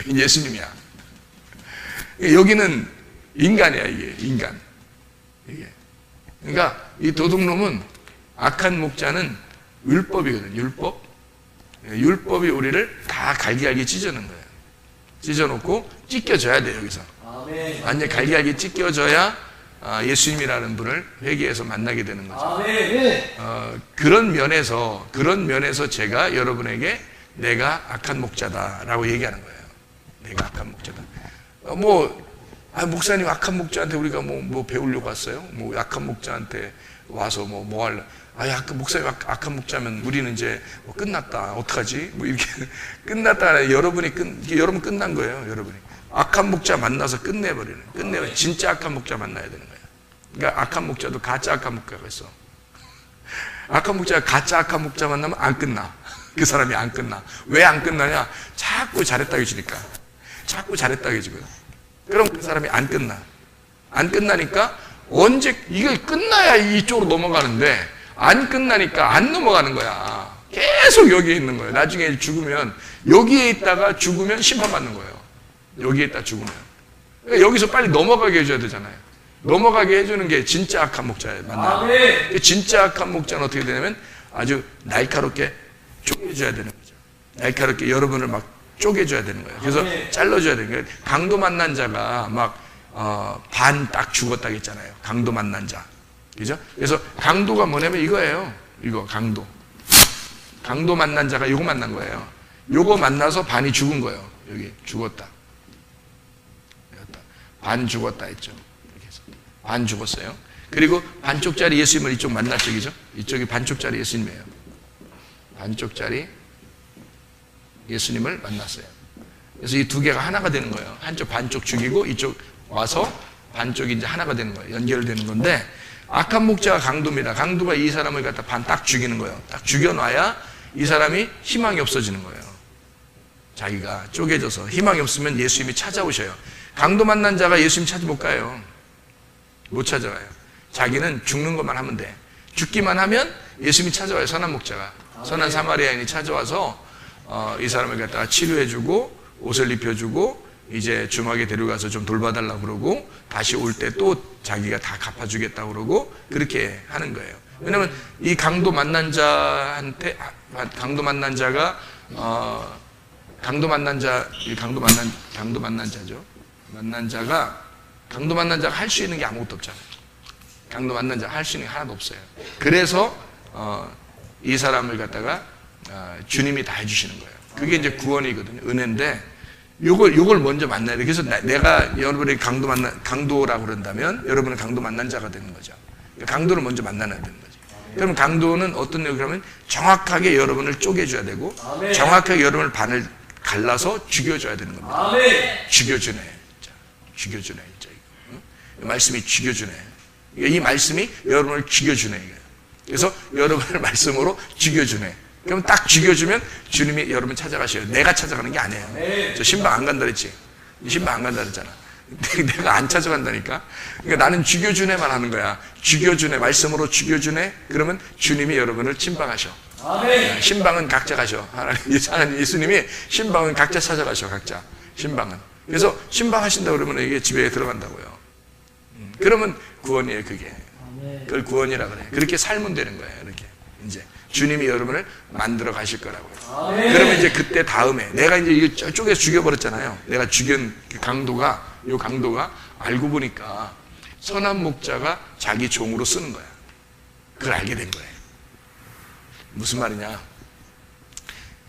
예수님이야. 여기는 인간이야. 이게 인간. 이게. 그러니까 이 도둑놈은 악한 목자는 율법이거든. 율법. 율법이 우리를 다 갈기갈기 찢어놓은 거예요. 찢어놓고 찢겨져야 돼 여기서. 아멘. 완전 갈기갈기 찢겨져야 예수님이라는 분을 회개해서 만나게 되는 거죠. 아멘. 그런 면에서 제가 여러분에게 내가 악한 목자다라고 얘기하는 거예요. 내가 악한 목자다. 목사님 악한 목자한테 우리가 뭐 배우려고 왔어요? 뭐 악한 목자한테 와서 뭐 할래? 목사님 악한 목자면 우리는 이제 끝났다. 어떡하지? 뭐 이렇게 끝났다. 여러분 끝난 거예요. 여러분이 악한 목자 만나서 끝내버리는. 진짜 악한 목자 만나야 되는 거예요. 그러니까 악한 목자도 가짜 악한 목자가 있어. 악한 목자가 가짜 악한 목자 만나면 안 끝나. 그 사람이 안 끝나. 왜 안 끝나냐? 자꾸 잘했다고 해주니까. 자꾸 잘했다고 해주고요. 그럼 그 사람이 안 끝나. 안 끝나니까 언제 이걸 끝나야 이쪽으로 넘어가는데 안 끝나니까 안 넘어가는 거야. 계속 여기에 있는 거예요. 나중에 죽으면 여기에 있다가 죽으면 심판받는 거예요. 여기에 있다 죽으면. 그러니까 여기서 빨리 넘어가게 해줘야 되잖아요. 넘어가게 해주는 게 진짜 악한 목자예요. 만나요. 진짜 악한 목자는 어떻게 되냐면 아주 날카롭게 쪼개줘야 되는 거죠. 날카롭게 여러분을 막 쪼개줘야 되는 거예요. 그래서 잘라줘야 되는 거예요. 강도 만난 자가 반 딱 죽었다고 했잖아요. 강도 만난 자. 그죠? 그래서 강도가 뭐냐면 이거예요. 이거 강도. 강도 만난 자가 요거 만난 거예요. 요거 만나서 반이 죽은 거예요. 여기 죽었다. 반 죽었다 했죠. 이렇게 해서 반 죽었어요. 그리고 반쪽짜리 예수님을 이쪽 만났죠. 그죠? 이쪽이 반쪽짜리 예수님이에요. 반쪽짜리 예수님을 만났어요. 그래서 이 두 개가 하나가 되는 거예요. 한쪽 반쪽 죽이고 이쪽 와서 반쪽이 이제 하나가 되는 거예요. 연결되는 건데 악한 목자가 강도입니다. 강도가 이 사람을 갖다 반 딱 죽이는 거예요. 딱 죽여놔야 이 사람이 희망이 없어지는 거예요. 자기가 쪼개져서 희망이 없으면 예수님이 찾아오셔요. 강도 만난 자가 예수님 찾아 못 가요. 못 찾아가요. 자기는 죽는 것만 하면 돼. 죽기만 하면 예수님이 찾아와요. 선한 목자가. 선한 사마리아인이 찾아와서 이 사람을 갖다가 치료해주고 옷을 입혀주고 이제 주막에 데려가서 좀 돌봐달라고 그러고 다시 올 때 또 자기가 다 갚아주겠다고 그러고 그렇게 하는 거예요. 왜냐면 이 강도 만난 자한테 강도 만난 자가 강도 만난 자죠. 만난 자가 할 수 있는 게 아무것도 없잖아요. 강도 만난 자가 할 수 있는 게 하나도 없어요. 그래서 이 사람을 갖다가 주님이 다 해주시는 거예요. 그게 이제 구원이거든요. 은혜인데 요걸 먼저 만나야 돼. 그래서 내가 여러분이 강도라고 그런다면 여러분은 강도 만난 자가 되는 거죠. 강도를 먼저 만나야 되는 거죠. 그럼 강도는 어떤 내용이라면 정확하게 여러분을 쪼개줘야 되고 정확하게 여러분을 반을 갈라서 죽여줘야 되는 겁니다. 죽여주네. 죽여주네. 진짜 이거. 이 말씀이 죽여주네. 이 말씀이 여러분을 죽여주네. 그래서 여러분을 말씀으로 죽여주네. 그럼 딱 죽여주면 주님이 여러분 찾아가셔요. 내가 찾아가는 게 아니에요. 저 신방 안 간다 그랬지? 신방 안 간다 그랬잖아. 내가 안 찾아간다니까? 그러니까 나는 죽여주네만 하는 거야. 죽여주네. 말씀으로 죽여주네. 그러면 주님이 여러분을 침방하셔. 신방은 각자 가셔. 하나님 예수님이 신방은 각자 찾아가셔. 각자. 신방은. 그래서 신방하신다 그러면 이게 집에 들어간다고요. 그러면 구원이에요. 그게. 그걸 구원이라 그래. 그렇게 살면 되는 거예요. 이렇게. 이제. 주님이 여러분을 만들어 가실 거라고요. 그러면 이제 그때 다음에 내가 이제 이거 쪼개서 죽여버렸잖아요. 내가 죽인 그 강도가 알고 보니까 선한 목자가 자기 종으로 쓰는 거야. 그걸 알게 된 거예요. 무슨 말이냐?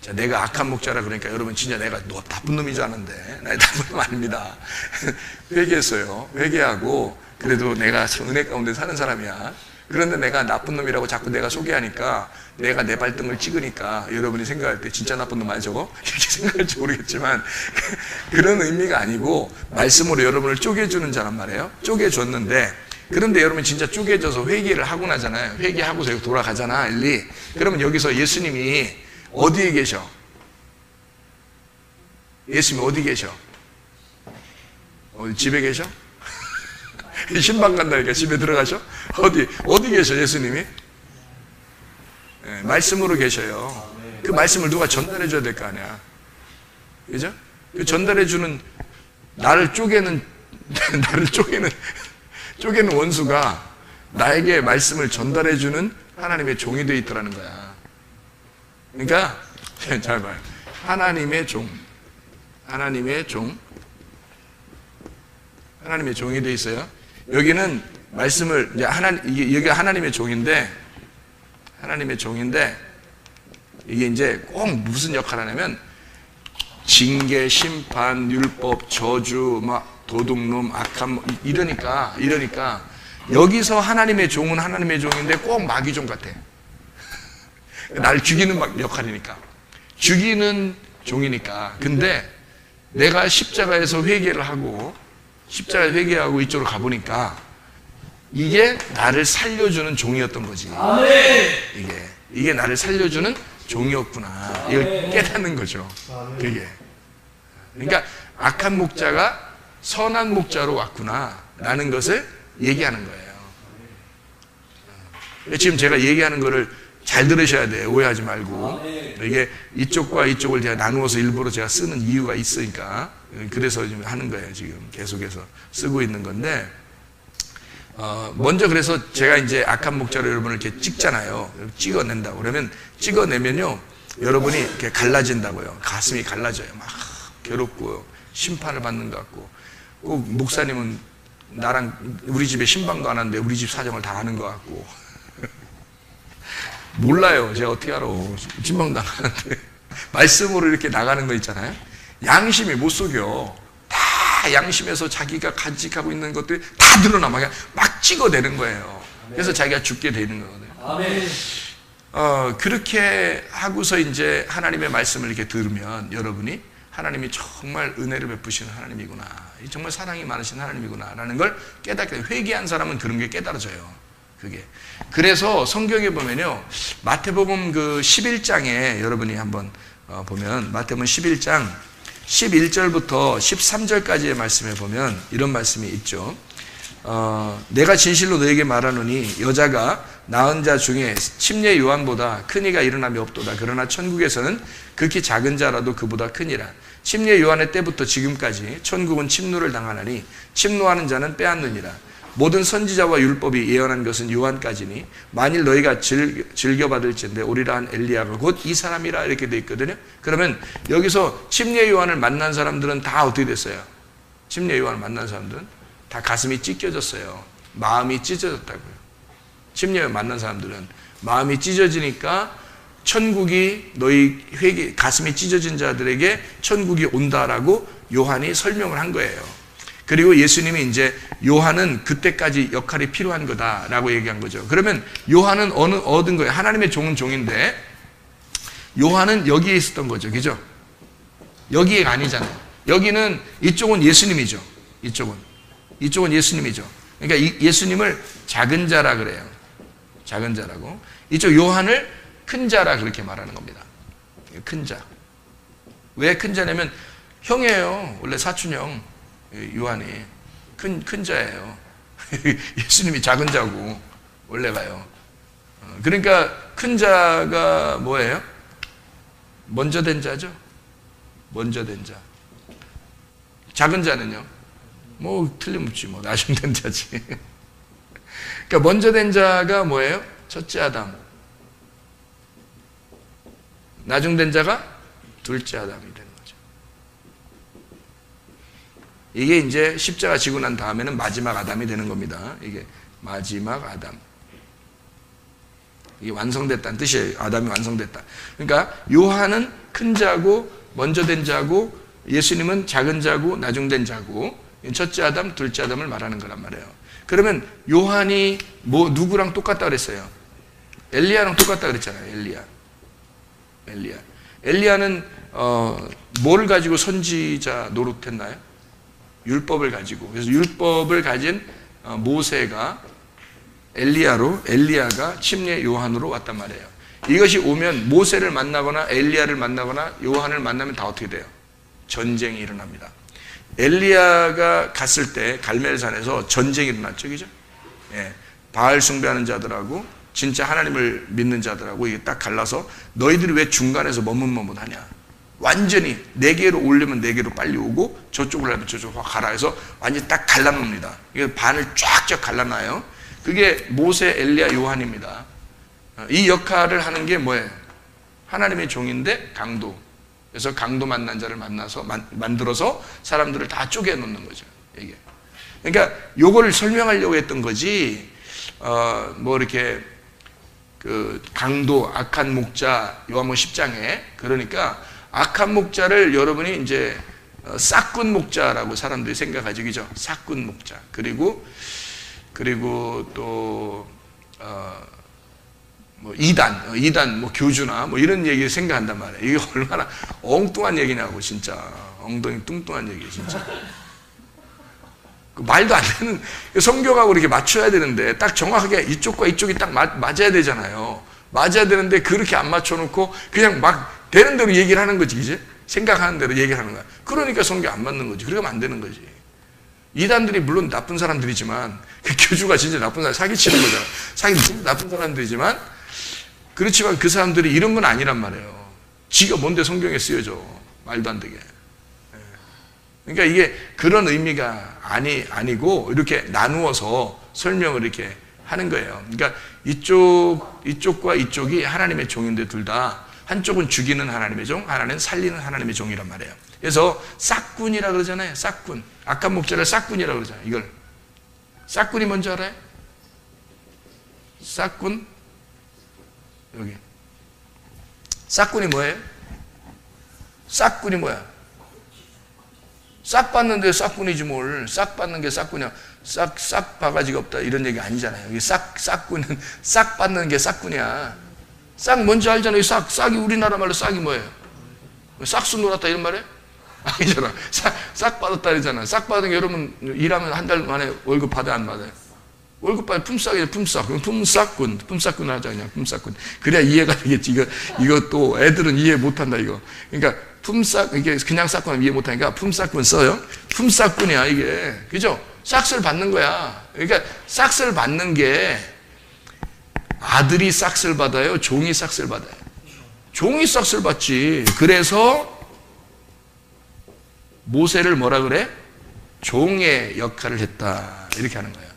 자, 내가 악한 목자라 그러니까 여러분 진짜 내가 너 나쁜 놈인 줄 아는데 나 나쁜 놈 아닙니다. 회개했어요. 회개하고 그래도 내가 은혜 가운데 사는 사람이야. 그런데 내가 나쁜 놈이라고 자꾸 내가 소개하니까 내가 내 발등을 찍으니까 여러분이 생각할 때 진짜 나쁜 놈 아니 저거? 이렇게 생각할지 모르겠지만 그런 의미가 아니고 말씀으로 여러분을 쪼개주는 자란 말이에요. 쪼개줬는데 그런데 여러분 진짜 쪼개져서 회개를 하고 나잖아요. 회개하고서 여기 돌아가잖아. 일리. 그러면 여기서 예수님이 어디에 계셔? 예수님이 어디 계셔? 집에 계셔? 신방 간다니까 집에 들어가셔? 어디 계셔 예수님이? 네, 말씀으로 계셔요. 그 말씀을 누가 전달해 줘야 될 거 아니야. 그죠? 그 전달해 주는 나를 쪼개는 원수가 나에게 말씀을 전달해 주는 하나님의 종이 되어 있더라는 거야. 그러니까 잘 봐요. 하나님의 종이 되어 있어요. 여기는 말씀을 이제 여기가 하나님의 종인데 이게 이제 꼭 무슨 역할을 하냐면 징계, 심판, 율법, 저주, 막 도둑놈, 악한 이러니까 여기서 하나님의 종은 하나님의 종인데 꼭 마귀종 같아. 날 죽이는 역할이니까. 죽이는 종이니까. 근데 내가 십자가에서 회개하고 이쪽으로 가보니까 이게 나를 살려주는 종이었던 거지. 이게 나를 살려주는 종이었구나. 이걸 깨닫는 거죠. 그게. 그러니까 악한 목자가 선한 목자로 왔구나 라는 것을 얘기하는 거예요. 지금 제가 얘기하는 거를 잘 들으셔야 돼요. 오해하지 말고. 이게 이쪽과 이쪽을 제가 나누어서 일부러 제가 쓰는 이유가 있으니까 그래서 지금 하는 거예요. 지금 계속해서 쓰고 있는 건데 먼저 그래서 제가 이제 악한 목자로 여러분을 이렇게 찍잖아요. 찍어낸다고. 그러면 찍어내면요 여러분이 이렇게 갈라진다고요. 가슴이 갈라져요. 막 괴롭고 심판을 받는 것 같고 꼭 목사님은 나랑 우리 집에 신방도 안 하는데 우리 집 사정을 다 아는 것 같고 몰라요. 제가 어떻게 알아. 신방도 안 하는데 말씀으로 이렇게 나가는 거 있잖아요. 양심이 못 속여. 다 양심에서 자기가 간직하고 있는 것들이 다 드러나 막 찍어내는 거예요. 그래서 자기가 죽게 되는 거거든요. 그렇게 하고서 이제 하나님의 말씀을 이렇게 들으면 여러분이 하나님이 정말 은혜를 베푸시는 하나님이구나. 정말 사랑이 많으신 하나님이구나. 라는 걸 깨닫게, 회개한 사람은 그런 게 깨달아져요. 그게. 그래서 성경에 보면요. 마태복음 그 11장에 여러분이 한번 보면 마태복음 11장 11절부터 13절까지의 말씀에 보면 이런 말씀이 있죠. 내가 진실로 너에게 말하노니 여자가 낳은 자 중에 침례 요한보다 큰 이가 일어남이 없도다. 그러나 천국에서는 극히 작은 자라도 그보다 크니라. 침례 요한의 때부터 지금까지 천국은 침노를 당하나니 침노하는 자는 빼앗느니라. 모든 선지자와 율법이 예언한 것은 요한까지니 만일 너희가 즐겨받을진대 오리라 한 엘리야가 곧 이 사람이라 이렇게 돼 있거든요. 그러면 여기서 침례 요한을 만난 사람들은 다 어떻게 됐어요? 침례 요한을 만난 사람들은 다 가슴이 찢겨졌어요. 마음이 찢어졌다고요. 침례 요한 만난 사람들은 마음이 찢어지니까 천국이 너희 가슴이 찢어진 자들에게 천국이 온다라고 요한이 설명을 한 거예요. 그리고 예수님이 이제 요한은 그때까지 역할이 필요한 거다라고 얘기한 거죠. 그러면 요한은 얻은 거예요. 하나님의 종은 종인데 요한은 여기에 있었던 거죠. 그죠? 여기가 아니잖아요. 여기는 이쪽은 예수님이죠. 이쪽은 예수님이죠. 그러니까 예수님을 작은 자라 그래요. 작은 자라고. 이쪽 요한을 큰 자라 그렇게 말하는 겁니다. 큰 자. 왜 큰 자냐면 형이에요. 원래 사촌형. 요한이 큰 자예요. 예수님이 작은 자고 원래가요. 그러니까 큰 자가 뭐예요? 먼저 된 자죠. 먼저 된 자. 작은 자는요? 뭐 틀림없지 뭐 나중된 자지. 그러니까 먼저 된 자가 뭐예요? 첫째 아담. 나중된 자가 둘째 아담이 되는 거죠. 이게 이제 십자가 지고 난 다음에는 마지막 아담이 되는 겁니다. 이게 마지막 아담. 이게 완성됐다는 뜻이에요. 아담이 완성됐다. 그러니까 요한은 큰 자고 먼저 된 자고 예수님은 작은 자고 나중된 자고 첫째 아담, 둘째 아담을 말하는 거란 말이에요. 그러면 요한이 뭐 누구랑 똑같다 그랬어요? 엘리야랑 똑같다 그랬잖아요. 엘리야는 뭘 가지고 선지자 노릇했나요? 율법을 가지고. 그래서 율법을 가진 모세가 엘리야가 침례 요한으로 왔단 말이에요. 이것이 오면 모세를 만나거나 엘리야를 만나거나 요한을 만나면 다 어떻게 돼요? 전쟁이 일어납니다. 엘리야가 갔을 때 갈멜산에서 전쟁이 일어났죠. 그죠? 예. 바알 숭배하는 자들하고 진짜 하나님을 믿는 자들하고 이게 딱 갈라서 너희들이 왜 중간에서 머뭇머뭇하냐. 완전히 네 개로 오려면 네 개로 빨리 오고 저쪽으로 하면 저쪽으로 가라 해서 완전히 딱 갈라놓습니다. 이게 반을 쫙쫙 갈라놔요. 그게 모세, 엘리야, 요한입니다. 이 역할을 하는 게 뭐예요? 하나님의 종인데 강도. 그래서 강도 만난 자를 만들어서 사람들을 다 쪼개놓는 거죠. 이게. 그러니까 요거를 설명하려고 했던 거지. 뭐 이렇게 그 강도 악한 목자 요한복음 10장에 그러니까 악한 목자를 여러분이 이제 싹군 목자라고 사람들이 생각하죠, 그죠? 싹군 목자. 그리고 또 뭐 이단 뭐 교주나 뭐 이런 얘기를 생각한단 말이에요. 이게 얼마나 엉뚱한 얘기냐고, 진짜 엉덩이 뚱뚱한 얘기, 진짜. 말도 안 되는, 성경하고 이렇게 맞춰야 되는데 딱 정확하게 이쪽과 이쪽이 딱 맞아야 되잖아요. 맞아야 되는데 그렇게 안 맞춰놓고 그냥 막 되는 대로 얘기를 하는 거지, 이제 생각하는 대로 얘기를 하는 거야. 그러니까 성경 안 맞는 거지. 그러면 안 되는 거지. 이단들이 물론 나쁜 사람들이지만 그 교주가 진짜 나쁜 사람, 사기치는 거잖아. 나쁜 사람들이지만 그렇지만 그 사람들이 이런 건 아니란 말이에요. 지가 뭔데 성경에 쓰여져. 말도 안 되게. 그러니까 이게 그런 의미가 아니고 이렇게 나누어서 설명을 이렇게 하는 거예요. 그러니까 이쪽과 이쪽이 하나님의 종인데 둘 다 한쪽은 죽이는 하나님의 종, 하나는 살리는 하나님의 종이란 말이에요. 그래서 싹군이라 그러잖아요. 싹군. 악한 목자를 싹군이라 그러잖아요. 이걸. 싹군이 뭔지 알아요? 싹군? 여기. 싹군이 뭐예요? 싹군이 뭐야? 싹 받는데 싹군이지 뭘. 싹 받는 게 싹군이야. 싹 바가지가 없다 이런 얘기 아니잖아요. 여기 싹군은 싹 받는 게 싹군이야. 싹 뭔지 알잖아요. 싹이 우리나라 말로 싹이 뭐예요? 싹수 놀았다 이런 말이에요? 아니잖아. 싹 받았다 이러잖아. 싹 받은 게 여러분 일하면 한 달 만에 월급 받아요, 안 받아요? 월급 받으면 품삯이에요, 품삯. 품삯군 하자, 그냥 품삯군. 그래야 이해가 되겠지. 이거 또 애들은 이해 못 한다, 이거. 그러니까 이게 그냥 싹군 이해 못 하니까 품삯군 써요. 품삯군이야, 이게. 그죠? 싹스를 받는 거야. 그러니까 싹스를 받는 게 아들이 싹스를 받아요? 종이 싹스를 받아요? 종이 싹스를 받지. 그래서 모세를 뭐라 그래? 종의 역할을 했다. 이렇게 하는 거예요.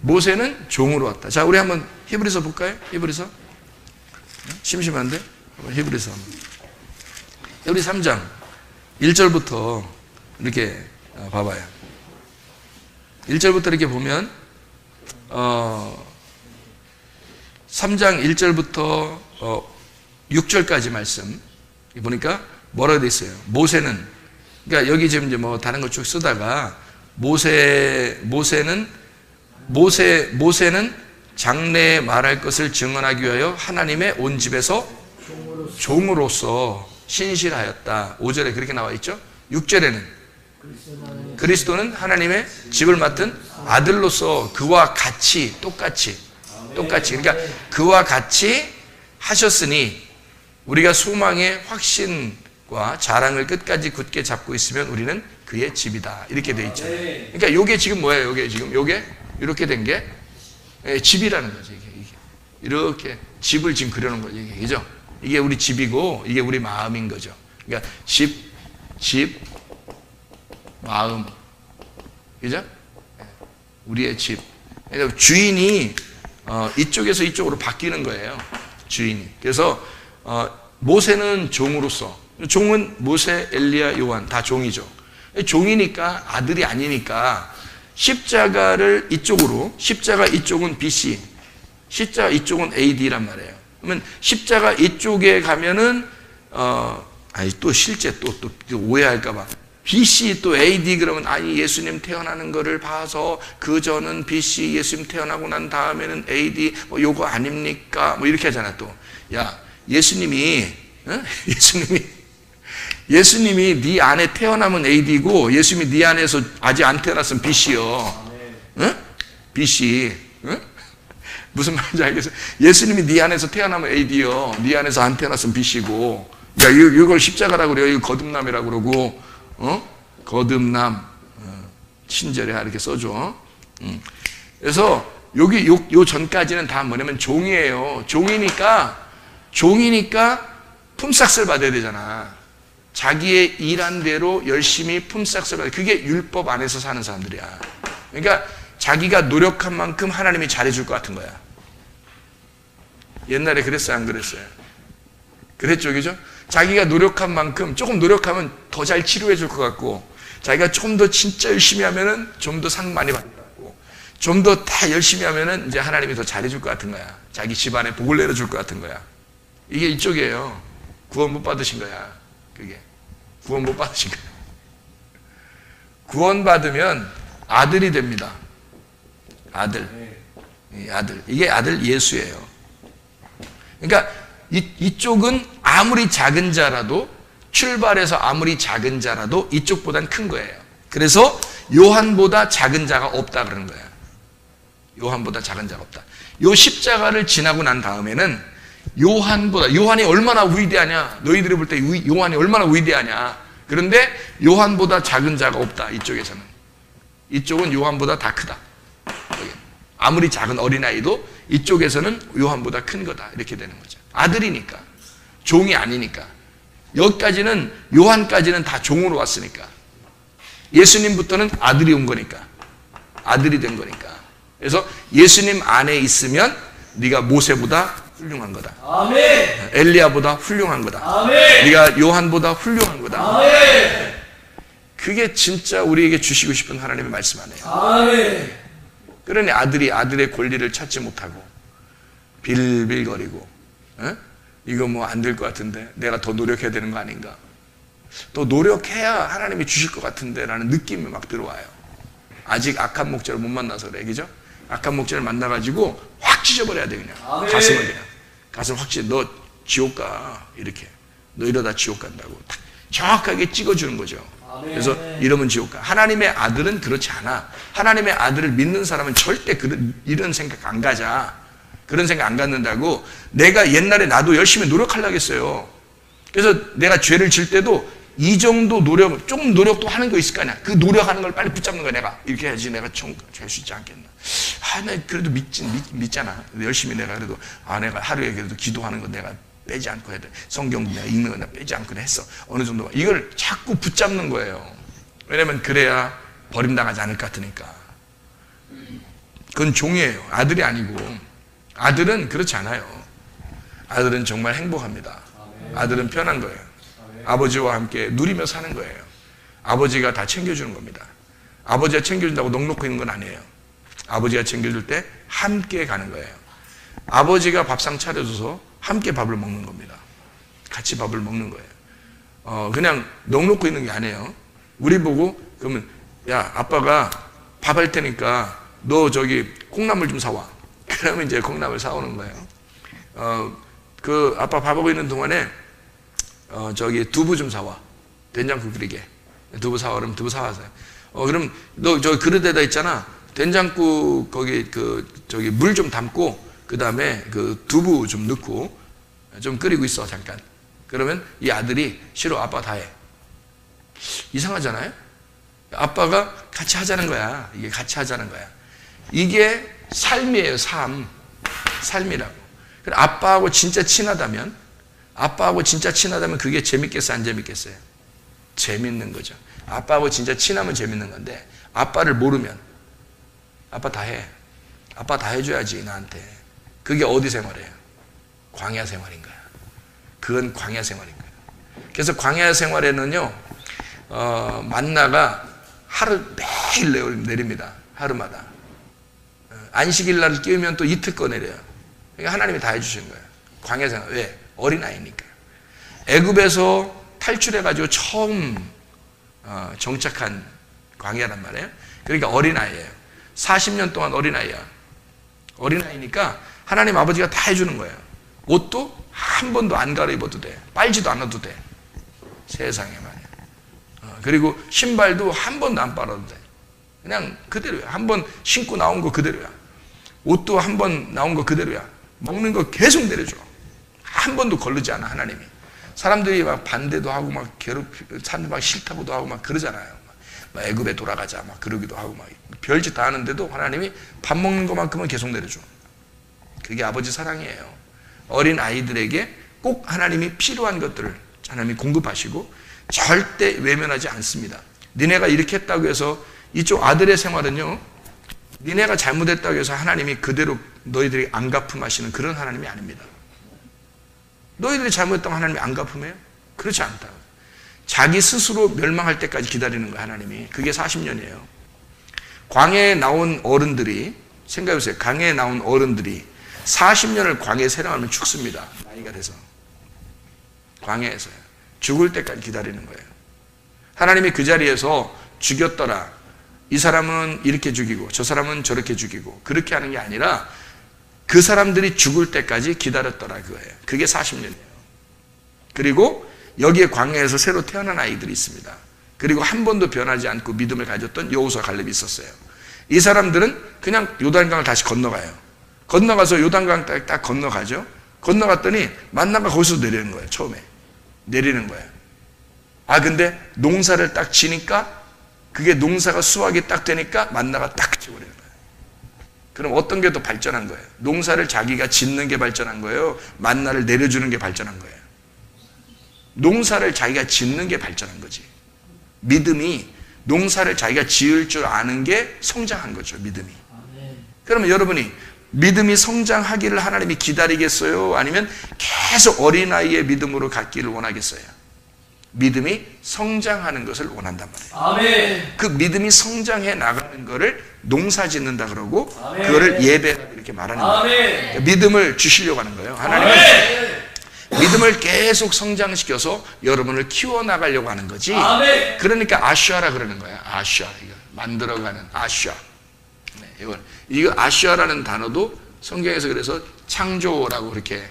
모세는 종으로 왔다. 자, 우리 한번 히브리서 볼까요? 히브리서. 심심한데? 히브리서. 히브리 3장 1절부터 이렇게 봐봐요. 1절부터 이렇게 보면 3장 1절부터 6절까지 말씀 보니까 뭐라고 돼 있어요? 모세는, 그러니까 여기 지금 이제 뭐 다른 거 쭉 쓰다가 모세는 장래에 말할 것을 증언하기 위하여 하나님의 온 집에서 종으로서 신실하였다. 5절에 그렇게 나와 있죠. 6절에는 그리스도는 하나님의 집을 맡은 아들로서 그와 같이 똑같이 그러니까 그와 같이 하셨으니 우리가 소망의 확신과 자랑을 끝까지 굳게 잡고 있으면 우리는 그의 집이다. 이렇게 돼 있잖아요. 그러니까 요게 지금 뭐예요? 요게 이렇게 된 게 집이라는 거죠. 이게 이렇게 집을 지금 그려놓은 거죠. 이게, 그죠? 이게 우리 집이고 이게 우리 마음인 거죠. 그러니까 집, 마음, 그죠? 우리의 집. 그러니까 주인이 이쪽에서 이쪽으로 바뀌는 거예요. 주인이. 그래서 모세는 종으로서, 종은 모세, 엘리야, 요한 다 종이죠. 종이니까 아들이 아니니까 십자가 이쪽은 BC, 십자가 이쪽은 AD란 말이에요. 그러면 십자가 이쪽에 가면은 또 실제 또 오해할까봐 BC 또 AD 그러면 예수님 태어나는 거를 봐서 그 전은 BC 예수님 태어나고 난 다음에는 AD 뭐 요거 아닙니까? 뭐 이렇게 하잖아. 또 야 예수님이 네 안에 태어나면 AD고 예수님이 네 안에서 아직 안 태어났으면 BC요. 응? BC. 응? 무슨 말인지 알겠어요? 예수님이 네 안에서 태어나면 AD요. 네 안에서 안 태어났으면 BC고. 야, 이걸 십자가라고 그래요. 이거 거듭남이라고 그러고. 거듭남. 친절해. 이렇게 써줘. 그래서 여기 요 전까지는 다 뭐냐면 종이에요. 종이니까 품삯을 받아야 되잖아. 자기의 일한 대로 열심히 품삯을 받아야 돼. 그게 율법 안에서 사는 사람들이야. 그러니까 자기가 노력한 만큼 하나님이 잘해줄 것 같은 거야. 옛날에 그랬어요, 안 그랬어요? 그랬죠, 그죠? 자기가 노력한 만큼 조금 노력하면 더 잘 치료해 줄 것 같고 자기가 좀 더 진짜 열심히 하면은 좀 더 상 많이 받을 것 같고, 좀 더 다 열심히 하면은 이제 하나님이 더 잘해줄 것 같은 거야. 자기 집안에 복을 내려줄 것 같은 거야. 이게 이쪽이에요. 구원 못 받으신 거야. 그게 구원 못 받으신 거야. 구원 받으면 아들이 됩니다. 아들. 이 아들. 이게 아들 예수예요. 그러니까 이쪽은 아무리 작은 자라도, 출발해서 아무리 작은 자라도 이쪽보단 큰 거예요. 그래서 요한보다 작은 자가 없다 그러는 거예요. 요한보다 작은 자가 없다. 요 십자가를 지나고 난 다음에는 요한이 얼마나 위대하냐, 너희들이 볼 때 요한이 얼마나 위대하냐. 그런데 요한보다 작은 자가 없다. 이쪽에서는. 이쪽은 요한보다 다 크다. 아무리 작은 어린아이도 이쪽에서는 요한보다 큰 거다. 이렇게 되는 거죠. 아들이니까. 종이 아니니까. 여기까지는, 요한까지는 다 종으로 왔으니까. 예수님부터는 아들이 온 거니까. 아들이 된 거니까. 그래서 예수님 안에 있으면 네가 모세보다 훌륭한 거다. 아멘. 엘리야보다 훌륭한 거다. 아멘. 네가 요한보다 훌륭한 거다. 아멘. 그게 진짜 우리에게 주시고 싶은 하나님의 말씀 아니에요. 아멘. 그러니 아들의 권리를 찾지 못하고 빌빌거리고, 이거 뭐 안 될 것 같은데 내가 더 노력해야 되는 거 아닌가, 또 노력해야 하나님이 주실 것 같은데 라는 느낌이 막 들어와요. 아직 악한 목자를 못 만나서 그래. 그죠? 악한 목자를 만나가지고 확 찢어버려야 돼. 그냥 아멘. 가슴을 그냥 가슴 확 찢어. 너 지옥 가. 이렇게 너 이러다 지옥 간다고 딱 정확하게 찍어주는 거죠. 아멘. 그래서 이러면 지옥 가. 하나님의 아들은 그렇지 않아. 하나님의 아들을 믿는 사람은 절대 이런 생각 안 가자. 그런 생각 안 갖는다고. 내가 옛날에 나도 열심히 노력하려고 했어요. 그래서 내가 죄를 질 때도 이 정도 노력, 조금 노력도 하는 거 있을 거 아니야. 그 노력하는 걸 빨리 붙잡는 거야. 내가 이렇게 해야지 내가 될 수 있지 않겠나. 나 그래도 믿잖아. 열심히 내가 그래도 내가 하루에 그래도 기도하는 거 내가 빼지 않고 해야 돼. 성경도 내가 읽는 거 내가 빼지 않고 했어. 어느 정도 이걸 자꾸 붙잡는 거예요. 왜냐면 그래야 버림당하지 않을 것 같으니까. 그건 종이에요. 아들이 아니고. 아들은 그렇지 않아요. 아들은 정말 행복합니다. 아들은 편한 거예요. 아버지와 함께 누리며 사는 거예요. 아버지가 다 챙겨주는 겁니다. 아버지가 챙겨준다고 넉넉히 있는 건 아니에요. 아버지가 챙겨줄 때 함께 가는 거예요. 아버지가 밥상 차려줘서 함께 밥을 먹는 겁니다. 같이 밥을 먹는 거예요. 그냥 넉넉히 있는 게 아니에요. 우리 보고 그러면 야, 아빠가 밥 할 테니까 너 저기 콩나물 좀 사와. 그러면 이제 콩나물 사오는 거예요. 그 아빠 밥하고 있는 동안에 저기 두부 좀 사와. 된장국 끓이게. 두부 사와. 그러면 두부 사와서. 그럼 너 저 그릇에다 있잖아. 된장국 거기 저기 물 좀 담고 그 다음에 그 두부 좀 넣고 좀 끓이고 있어 잠깐. 그러면 이 아들이 싫어. 아빠 다 해. 이상하잖아요. 아빠가 같이 하자는 거야. 이게 같이 하자는 거야. 이게 삶이에요. 삶이라고. 아빠하고 진짜 친하다면 그게 재밌겠어요? 안 재밌겠어요? 재밌는 거죠. 아빠하고 진짜 친하면 재밌는 건데 아빠를 모르면 아빠 다 해. 아빠 다 해줘야지 나한테. 그게 어디 생활이에요? 광야 생활인 거야. 그건 광야 생활인 거야. 그래서 광야 생활에는요 만나가 하루 매일 내립니다. 하루마다. 안식일 날 끼우면 또 이틀 거 내려요. 그러니까 하나님이 다 해주시는 거예요. 광야 생활. 왜? 어린아이니까. 애굽에서 탈출해가지고 처음 정착한 광야란 말이에요. 그러니까 어린아이예요. 40년 동안 어린아이야. 어린아이니까 하나님 아버지가 다 해주는 거예요. 옷도 한 번도 안 갈아입어도 돼. 빨지도 않아도 돼. 세상에 말이야. 그리고 신발도 한 번도 안 빨아도 돼. 그냥 그대로야. 한 번 신고 나온 거 그대로야. 옷도 한 번 나온 거 그대로야. 먹는 거 계속 내려줘. 한 번도 거르지 않아 하나님이. 사람들이 막 반대도 하고 막 사람들 막 싫다고도 하고 막 그러잖아요. 막 애굽에 돌아가자 막 그러기도 하고 막 별짓 다 하는데도 하나님이 밥 먹는 것만큼은 계속 내려줘. 그게 아버지 사랑이에요. 어린 아이들에게 꼭 하나님이 필요한 것들을 하나님이 공급하시고 절대 외면하지 않습니다. 니네가 이렇게 했다고 해서 이쪽 아들의 생활은요, 니네가 잘못했다고 해서 하나님이 그대로 너희들이 안 갚음하시는 그런 하나님이 아닙니다. 너희들이 잘못했다고 하나님이 안 갚음해요? 그렇지 않다. 자기 스스로 멸망할 때까지 기다리는 거예요, 하나님이. 그게 40년이에요. 광야에 나온 어른들이, 생각해보세요. 광야에 나온 어른들이 40년을 광야에 세령하면 죽습니다. 나이가 돼서. 광야에서요. 죽을 때까지 기다리는 거예요. 하나님이 그 자리에서 죽였더라. 이 사람은 이렇게 죽이고 저 사람은 저렇게 죽이고 그렇게 하는 게 아니라 그 사람들이 죽을 때까지 기다렸더라 그거예요. 그게 40년이에요. 그리고 여기에 광야에서 새로 태어난 아이들이 있습니다. 그리고 한 번도 변하지 않고 믿음을 가졌던 여호수아 갈렙이 있었어요. 이 사람들은 그냥 요단강을 다시 건너가요. 건너가서 요단강 딱 건너가죠. 건너갔더니 만나가 거기서 내리는 거예요. 처음에 내리는 거예요. 아 근데 농사를 딱 지니까 그게 농사가 수확이 딱 되니까 만나가 딱 지버리는 거예요. 그럼 어떤 게 더 발전한 거예요? 농사를 자기가 짓는 게 발전한 거예요? 만나를 내려주는 게 발전한 거예요? 농사를 자기가 짓는 게 발전한 거지. 믿음이 농사를 자기가 지을 줄 아는 게 성장한 거죠. 믿음이. 그러면 여러분이 믿음이 성장하기를 하나님이 기다리겠어요? 아니면 계속 어린아이의 믿음으로 갖기를 원하겠어요? 믿음이 성장하는 것을 원한단 말이에요. 아멘. 그 믿음이 성장해 나가는 것을 농사 짓는다 그러고 아멘. 그거를 예배라 이렇게 말하는 거예요. 아멘. 믿음을 주시려고 하는 거예요. 하나님은 아멘. 믿음을 계속 성장시켜서 여러분을 키워나가려고 하는 거지. 아멘. 그러니까 아슈아라 그러는 거야. 아슈아. 이거 만들어가는 아슈아. 네, 이거 아슈아라는 단어도 성경에서 그래서 창조라고 그렇게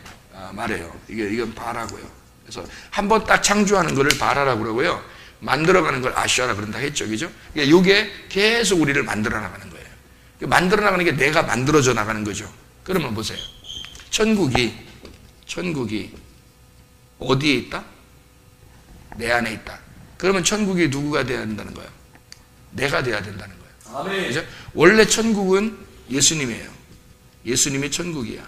말해요. 이건 바라고요. 그래서 한번 딱 창조하는 것을 바라라고 그러고요. 만들어가는 걸 아슈아라 그런다 했죠. 그죠? 이게 계속 우리를 만들어 나가는 거예요. 만들어 나가는 게 내가 만들어져 나가는 거죠. 그러면 보세요. 천국이 어디에 있다? 내 안에 있다. 그러면 천국이 누구가 돼야 된다는 거예요? 내가 돼야 된다는 거예요. 아멘. 그죠? 원래 천국은 예수님이에요. 예수님이 천국이야.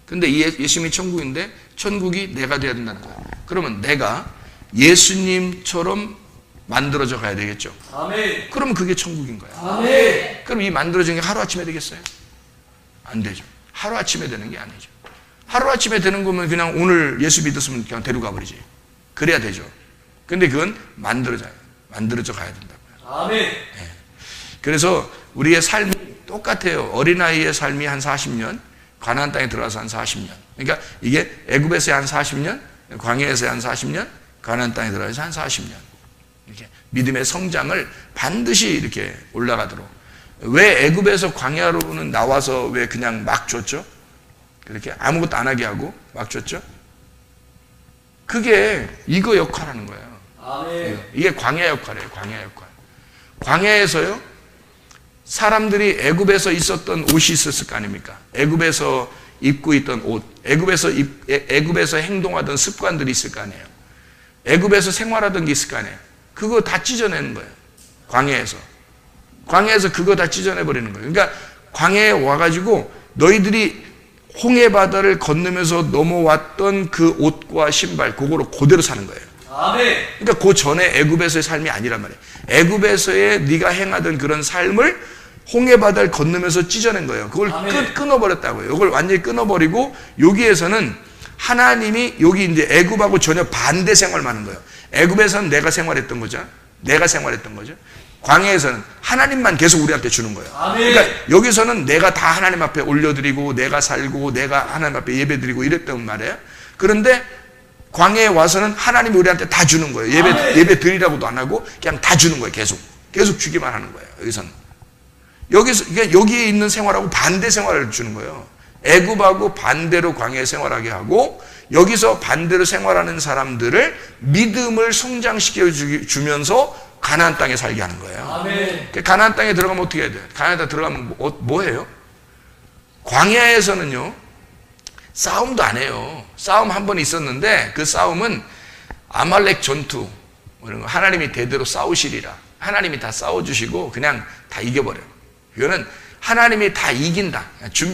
근데 예수님이 천국인데 천국이 내가 돼야 된다는 거예요. 그러면 내가 예수님처럼 만들어져 가야 되겠죠. 아멘. 그러면 그게 천국인 거야. 아멘. 그럼 이 만들어진 게 하루아침에 되겠어요? 안 되죠. 하루아침에 되는 게 아니죠. 하루아침에 되는 거면 그냥 오늘 예수 믿었으면 그냥 데리고 가버리지. 그래야 되죠. 근데 그건 만들어져 가야 된다고요. 아멘. 네. 그래서 우리의 삶이 똑같아요. 어린아이의 삶이 한 40년, 가나안 땅에 들어가서 한 40년. 그러니까 이게 애굽에서 한 40년, 광야에서 한 40년, 가나안 땅에 들어가서 한 40년. 이렇게 믿음의 성장을 반드시 이렇게 올라가도록. 왜 애굽에서 광야로는 나와서 왜 그냥 막 줬죠? 그렇게 아무것도 안 하게 하고 막 줬죠? 그게 이거 역할하는 거예요. 아멘. 이게 광야 역할이에요. 광야 역할. 광야에서요, 사람들이 애굽에서 있었던 옷이 있었을 거 아닙니까? 애굽에서 입고 있던 옷, 애굽에서 행동하던 습관들이 있을 거 아니에요. 애굽에서 생활하던 게 있을 거 아니에요. 그거 다 찢어내는 거예요. 광야에서. 광야에서 그거 다 찢어내 버리는 거예요. 그러니까 광야에 와가지고 너희들이 홍해 바다를 건너면서 넘어왔던 그 옷과 신발, 그거로 그대로 사는 거예요. 아멘. 그러니까 그 전에 애굽에서의 삶이 아니란 말이에요. 애굽에서의 네가 행하던 그런 삶을 홍해 바다를 건너면서 찢어낸 거예요. 그걸 끊어버렸다고요. 이걸 완전히 끊어버리고 여기에서는 하나님이 여기 이제 애굽하고 전혀 반대 생활만 하는 거예요. 애굽에서는 내가 생활했던 거죠. 광야에서는 하나님만 계속 우리한테 주는 거예요. 아멘. 그러니까 여기서는 내가 다 하나님 앞에 올려드리고 내가 살고 내가 하나님 앞에 예배드리고 이랬단 말이에요. 그런데 광야에 와서는 하나님이 우리한테 다 주는 거예요. 예배 드리라고도 안 하고 그냥 다 주는 거예요. 계속 주기만 하는 거예요. 여기에 있는 생활하고 반대 생활을 주는 거예요. 애굽하고 반대로 광야에 생활하게 하고 여기서 반대로 생활하는 사람들을 믿음을 성장시켜 주면서 가나안 땅에 살게 하는 거예요. 아멘. 가나안 땅에 들어가면 어떻게 해야 돼요? 가나안 땅에 들어가면 뭐 해요? 광야에서는요, 싸움도 안 해요. 싸움 한 번 있었는데 그 싸움은 아말렉 전투, 이런 거 하나님이 대대로 싸우시리라. 하나님이 다 싸워주시고 그냥 다 이겨버려요. 이거는 하나님이 다 이긴다.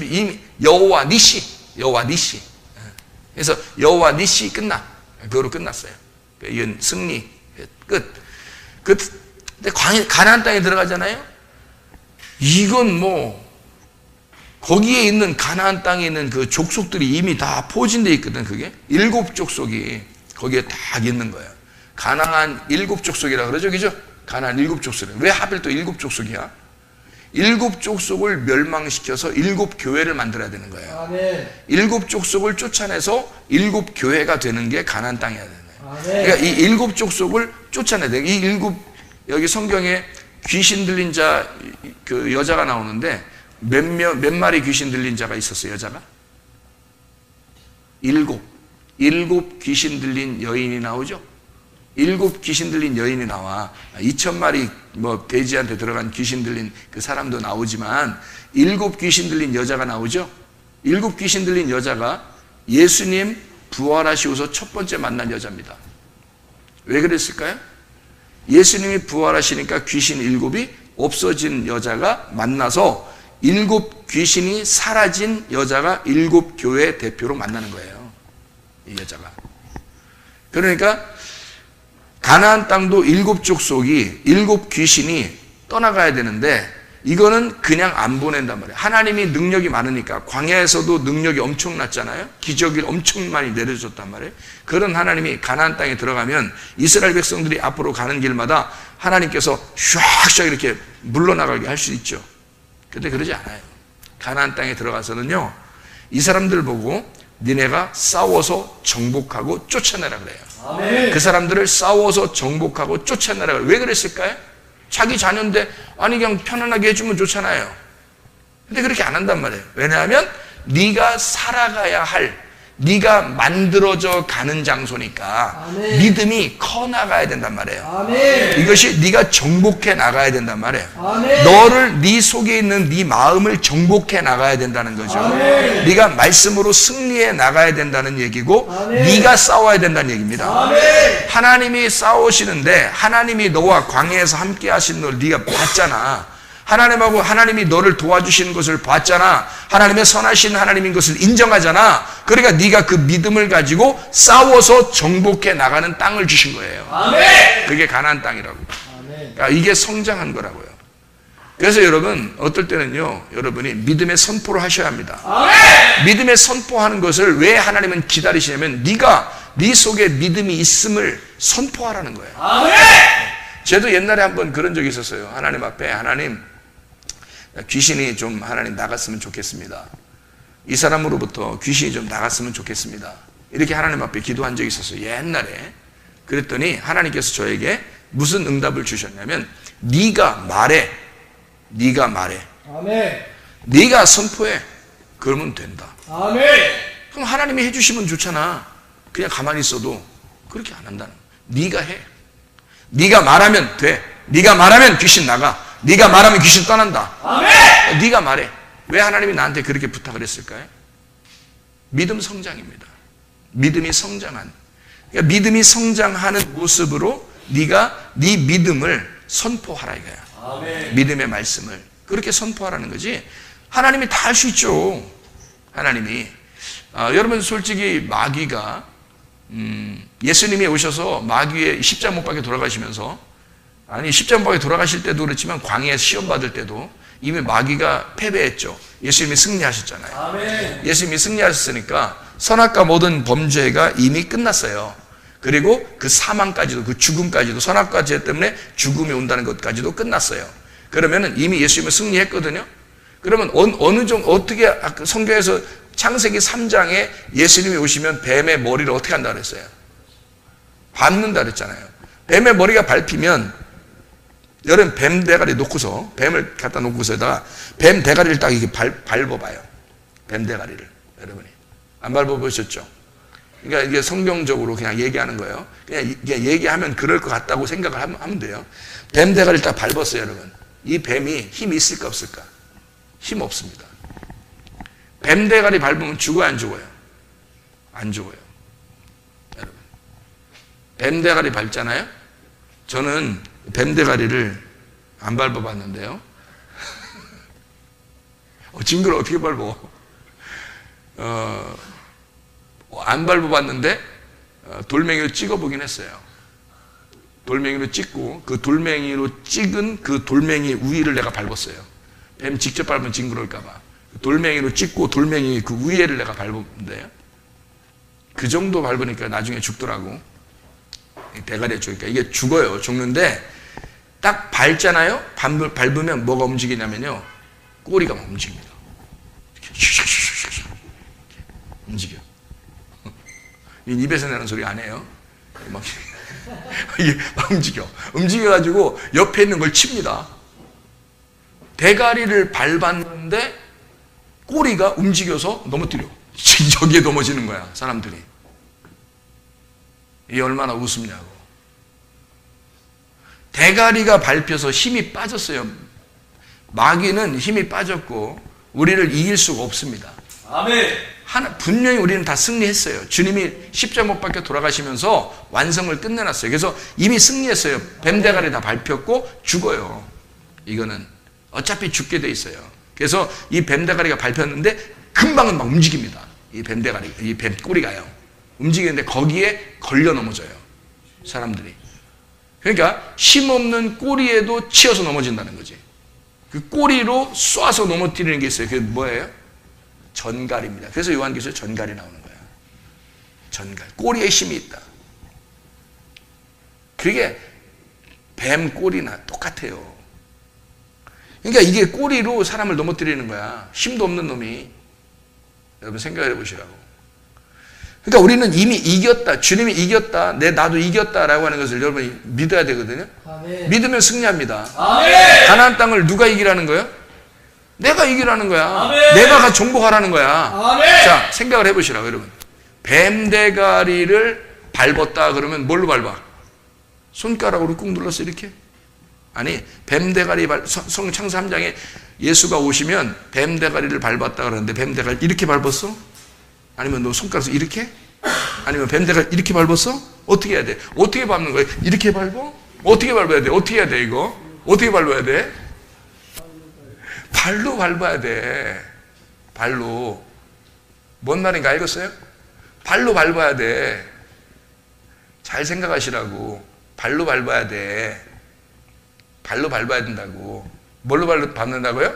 이미 여호와 니시. 그래서 여호와 니시 그거로 끝났어요. 이건 승리 끝. 근데 가나안 땅에 들어가잖아요. 이건 거기에 있는 가나안 땅에 있는 그 족속들이 이미 다 포진되어 있거든. 그게 7 족속이 거기에 다 있는 거예요. 가나안 7족속이라 그러죠, 그죠? 가나안 7족속. 왜 하필 또 7족속이야? 7족속을 멸망시켜서 7교회를 만들어야 되는 거예요. 아멘. 7족속을 쫓아내서 7교회가 되는 게 가나안 땅이어야 되는 거예요. 아멘. 그러니까 이 7족속을 쫓아내야 돼요. 여기 성경에 귀신 들린 자, 그 여자가 나오는데 몇 마리 귀신 들린 자가 있었어요, 여자가? 7 귀신 들린 여인이 나오죠? 7 귀신 들린 여인이 나와. 2,000마리 뭐 돼지한테 들어간 귀신 들린 그 사람도 나오지만 7 귀신 들린 여자가 나오죠? 7 귀신 들린 여자가 예수님 부활하시고서 첫 번째 만난 여자입니다. 왜 그랬을까요? 예수님이 부활하시니까 귀신 7이 없어진 여자가 만나서 7 귀신이 사라진 여자가 7교회 대표로 만나는 거예요. 이 여자가. 그러니까 가나안 땅도 7족속이 7 귀신이 떠나가야 되는데 이거는 그냥 안 보낸단 말이에요. 하나님이 능력이 많으니까 광야에서도 능력이 엄청났잖아요. 기적이 엄청 많이 내려줬단 말이에요. 그런 하나님이 가나안 땅에 들어가면 이스라엘 백성들이 앞으로 가는 길마다 하나님께서 샥샥 이렇게 물러나가게 할 수 있죠. 근데 그러지 않아요. 가나안 땅에 들어가서는요, 이 사람들 보고 니네가 싸워서 정복하고 쫓아내라 그래요. 아멘. 그 사람들을 싸워서 정복하고 쫓아내라 그래요. 왜 그랬을까요? 자기 자녀인데 아니 그냥 편안하게 해주면 좋잖아요. 근데 그렇게 안 한단 말이에요. 왜냐하면 네가 살아가야 할, 네가 만들어져 가는 장소니까 아멘. 믿음이 커 나가야 된단 말이에요. 아멘. 이것이 네가 정복해 나가야 된단 말이에요. 아멘. 너를, 네 속에 있는 네 마음을 정복해 나가야 된다는 거죠. 아멘. 네가 말씀으로 승리해 나가야 된다는 얘기고 아멘. 네가 싸워야 된다는 얘기입니다. 아멘. 하나님이 싸우시는데 하나님이 너와 광야에서 함께 하신 걸 네가 봤잖아. 하나님하고 하나님이 너를 도와주시는 것을 봤잖아. 하나님의 선하신 하나님인 것을 인정하잖아. 그러니까 네가 그 믿음을 가지고 싸워서 정복해 나가는 땅을 주신 거예요. 아멘. 그게 가나안 땅이라고. 아멘. 그러니까 이게 성장한 거라고요. 그래서 여러분 어떨 때는요, 여러분이 믿음의 선포를 하셔야 합니다. 아멘. 믿음의 선포하는 것을 왜 하나님은 기다리시냐면 네가 네 속에 믿음이 있음을 선포하라는 거예요. 아멘. 저도 옛날에 한번 그런 적이 있었어요. 하나님 앞에, 하나님 귀신이 좀 하나님 나갔으면 좋겠습니다. 이 사람으로부터 귀신이 좀 나갔으면 좋겠습니다. 이렇게 하나님 앞에 기도한 적이 있었어요. 옛날에. 그랬더니 하나님께서 저에게 무슨 응답을 주셨냐면 네가 말해. 네가 말해. 아멘. 네가 선포해. 그러면 된다. 아멘. 그럼 하나님이 해주시면 좋잖아. 그냥 가만히 있어도 그렇게 안 한다는 거야. 네가 해. 네가 말하면 돼. 네가 말하면 귀신 나가. 네가 말하면 귀신 떠난다. 아멘. 네가 말해. 왜 하나님이 나한테 그렇게 부탁을 했을까요? 믿음 성장입니다. 믿음이 성장한. 그러니까 믿음이 성장하는 모습으로 네가 네 믿음을 선포하라 이거야. 아멘. 믿음의 말씀을 그렇게 선포하라는 거지. 하나님이 다 할 수 있죠. 하나님이. 여러분 솔직히 마귀가 예수님이 오셔서 마귀의 십자가 못 박혀 돌아가시면서, 아니 십자가 못 박혀 돌아가실 때도 그렇지만 광야에서 시험 받을 때도 이미 마귀가 패배했죠. 예수님이 승리하셨잖아요. 아멘. 예수님이 승리하셨으니까 선악과 모든 범죄가 이미 끝났어요. 그리고 그 사망까지도, 그 죽음까지도, 선악과 죄 때문에 죽음이 온다는 것까지도 끝났어요. 그러면은 이미 예수님은 승리했거든요. 그러면 어느 정도 어떻게 성경에서 창세기 3장에 예수님이 오시면 뱀의 머리를 어떻게 한다 그랬어요? 밟는다 그랬잖아요. 뱀의 머리가 밟히면 여러분 뱀 대가리 놓고서, 뱀을 갖다 놓고서다가 뱀 대가리를 딱 이렇게 밟아봐요. 뱀 대가리를. 여러분이 안 밟아보셨죠? 그러니까 이게 성경적으로 그냥 얘기하는 거예요. 그냥 얘기하면 그럴 것 같다고 생각을 하면 돼요. 뱀 대가리를 딱 밟았어요, 여러분. 이 뱀이 힘이 있을까 없을까? 힘 없습니다. 뱀 대가리 밟으면 죽어요, 안 죽어요? 안 죽어요. 여러분. 뱀 대가리 밟잖아요? 저는 뱀 대가리를 안 밟아봤는데요. 징그러 어떻게 밟어? 안 밟아봤는데 돌멩이로 찍어보긴 했어요. 돌멩이로 찍고 그 돌멩이로 찍은 그 돌멩이 위를 내가 밟았어요. 뱀 직접 밟으면 징그러울까봐 돌멩이로 찍고 돌멩이 그 위에를 내가 밟았는데요. 그 정도 밟으니까 나중에 죽더라고. 이 대가리에 죽으니까 이게 죽어요. 죽는데 딱 밟잖아요. 밟으면 뭐가 움직이냐면요. 꼬리가 막 움직입니다. 움직여. 입에서 내는 소리 아니에요. 막 이게 막 움직여가지고 옆에 있는 걸 칩니다. 대가리를 밟았는데 꼬리가 움직여서 넘어뜨려. 여기에 넘어지는 거야, 사람들이. 이게 얼마나 우습냐고. 대가리가 밟혀서 힘이 빠졌어요. 마귀는 힘이 빠졌고 우리를 이길 수가 없습니다. 아멘. 분명히 우리는 다 승리했어요. 주님이 십자가 못 박혀 돌아가시면서 완성을 끝내놨어요. 그래서 이미 승리했어요. 뱀대가리 다 밟혔고 죽어요. 이거는 어차피 죽게 돼 있어요. 그래서 이 뱀대가리가 밟혔는데 금방은 막 움직입니다. 이 뱀대가리, 이 뱀 꼬리가요. 움직이는데 거기에 걸려 넘어져요. 사람들이. 그러니까 힘없는 꼬리에도 치여서 넘어진다는 거지. 그 꼬리로 쏴서 넘어뜨리는 게 있어요. 그게 뭐예요? 전갈입니다. 그래서 요한계시록에 전갈이 나오는 거야. 전갈. 꼬리에 힘이 있다. 그게 뱀 꼬리나 똑같아요. 그러니까 이게 꼬리로 사람을 넘어뜨리는 거야. 힘도 없는 놈이. 여러분 생각해 보시라고. 그러니까 우리는 이미 이겼다. 주님이 이겼다. 나도 이겼다라고 하는 것을 여러분이 믿어야 되거든요. 아멘. 믿으면 승리합니다. 아멘. 가나안 땅을 누가 이기라는 거예요? 내가 이기라는 거야. 아멘. 내가 정복하라는 거야. 아멘. 자, 생각을 해보시라고 여러분. 뱀대가리를 밟았다 그러면 뭘로 밟아? 손가락으로 꾹 눌러서 이렇게? 아니, 뱀대가리 성창사 3장에 예수가 오시면 뱀대가리를 밟았다 그러는데 뱀대가리 이렇게 밟았어? 아니면 너 손가락에서 이렇게? 아니면 뱀대가리 이렇게 밟았어? 어떻게 해야 돼? 어떻게 밟는 거야? 이렇게 밟어? 어떻게 밟아야 돼? 어떻게 해야 돼 이거? 어떻게 밟아야 돼? 발로 밟아야 돼. 발로. 뭔 말인가 알겠어요? 발로 밟아야 돼. 잘 생각하시라고. 발로 밟아야 돼. 발로 밟아야 된다고. 뭘로 밟는다고요?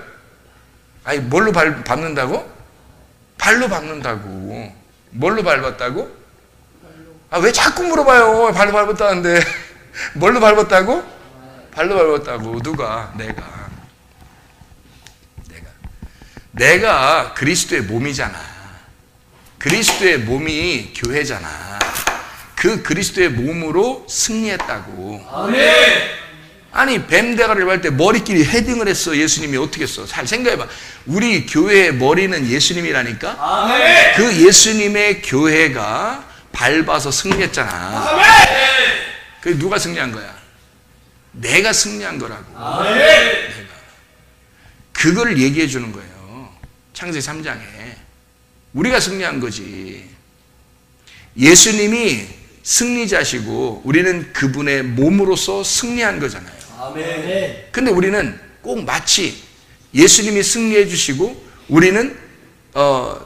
아니, 뭘로 밟는다고? 발로 밟는다고. 뭘로 밟았다고? 아, 왜 자꾸 물어봐요? 발로 밟았다는데. 뭘로 밟았다고? 발로 밟았다고. 누가? 내가 그리스도의 몸이잖아. 그리스도의 몸이 교회잖아. 그 그리스도의 몸으로 승리했다고. 아멘. 아니, 뱀대가리를 밟을 때 머리끼리 헤딩을 했어. 예수님이 어떻게 했어? 잘 생각해봐. 우리 교회의 머리는 예수님이라니까. 아멘. 그 예수님의 교회가 밟아서 승리했잖아. 아멘. 그게 누가 승리한 거야? 내가 승리한 거라고. 아멘. 그걸 얘기해 주는 거예요. 창세기 3장에. 우리가 승리한 거지. 예수님이 승리자시고 우리는 그분의 몸으로서 승리한 거잖아요. 아멘. 근데 우리는 꼭 마치 예수님이 승리해 주시고 우리는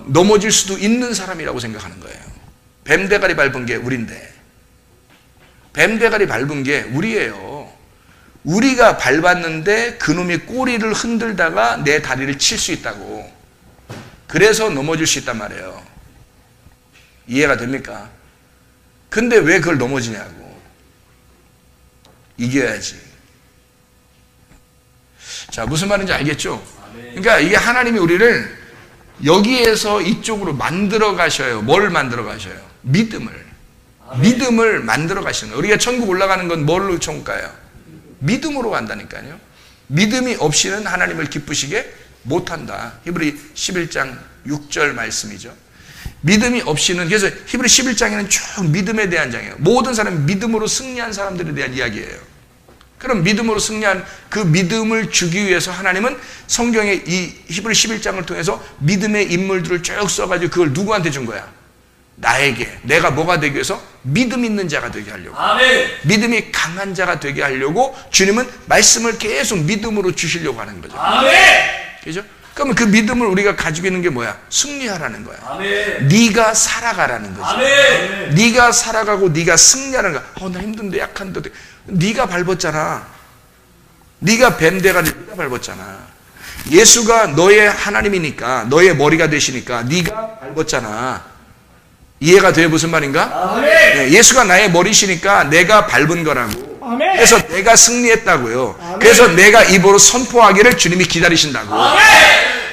넘어질 수도 있는 사람이라고 생각하는 거예요. 뱀대가리 밟은 게 우린데. 뱀대가리 밟은 게 우리예요. 우리가 밟았는데 그놈이 꼬리를 흔들다가 내 다리를 칠 수 있다고. 그래서 넘어질 수 있단 말이에요. 이해가 됩니까? 근데 왜 그걸 넘어지냐고. 이겨야지. 자, 무슨 말인지 알겠죠? 그러니까 이게 하나님이 우리를 여기에서 이쪽으로 만들어 가셔요. 뭘 만들어 가셔요? 믿음을 만들어 가시는 거예요. 우리가 천국 올라가는 건 뭘로 천국 가요? 믿음으로 간다니까요. 믿음이 없이는 하나님을 기쁘시게 못한다. 히브리 11장 6절 말씀이죠. 믿음이 없이는, 그래서 히브리 11장에는 쭉 믿음에 대한 장이에요. 모든 사람이 믿음으로 승리한 사람들에 대한 이야기예요. 그럼 믿음으로 승리한 그 믿음을 주기 위해서 하나님은 성경의 이 히브리 11장을 통해서 믿음의 인물들을 쭉 써가지고 그걸 누구한테 준 거야? 나에게. 내가 뭐가 되기 위해서? 믿음 있는 자가 되게 하려고. 아멘. 믿음이 강한 자가 되게 하려고 주님은 말씀을 계속 믿음으로 주시려고 하는 거죠. 아멘. 그죠? 그러면 그 믿음을 우리가 가지고 있는 게 뭐야? 승리하라는 거야. 아멘. 네가 살아가라는 거지. 아멘. 네가 살아가고 네가 승리하는 거야. 나 힘든데 약한데. 네가 밟았잖아. 네가 뱀대가리 네가 밟았잖아. 예수가 너의 하나님이니까 너의 머리가 되시니까 네가 밟았잖아. 이해가 돼요? 무슨 말인가? 아멘. 네, 예수가 나의 머리시니까 내가 밟은 거라고. 아멘. 그래서 내가 승리했다고요. 아멘. 그래서 내가 입으로 선포하기를 주님이 기다리신다고. 아멘.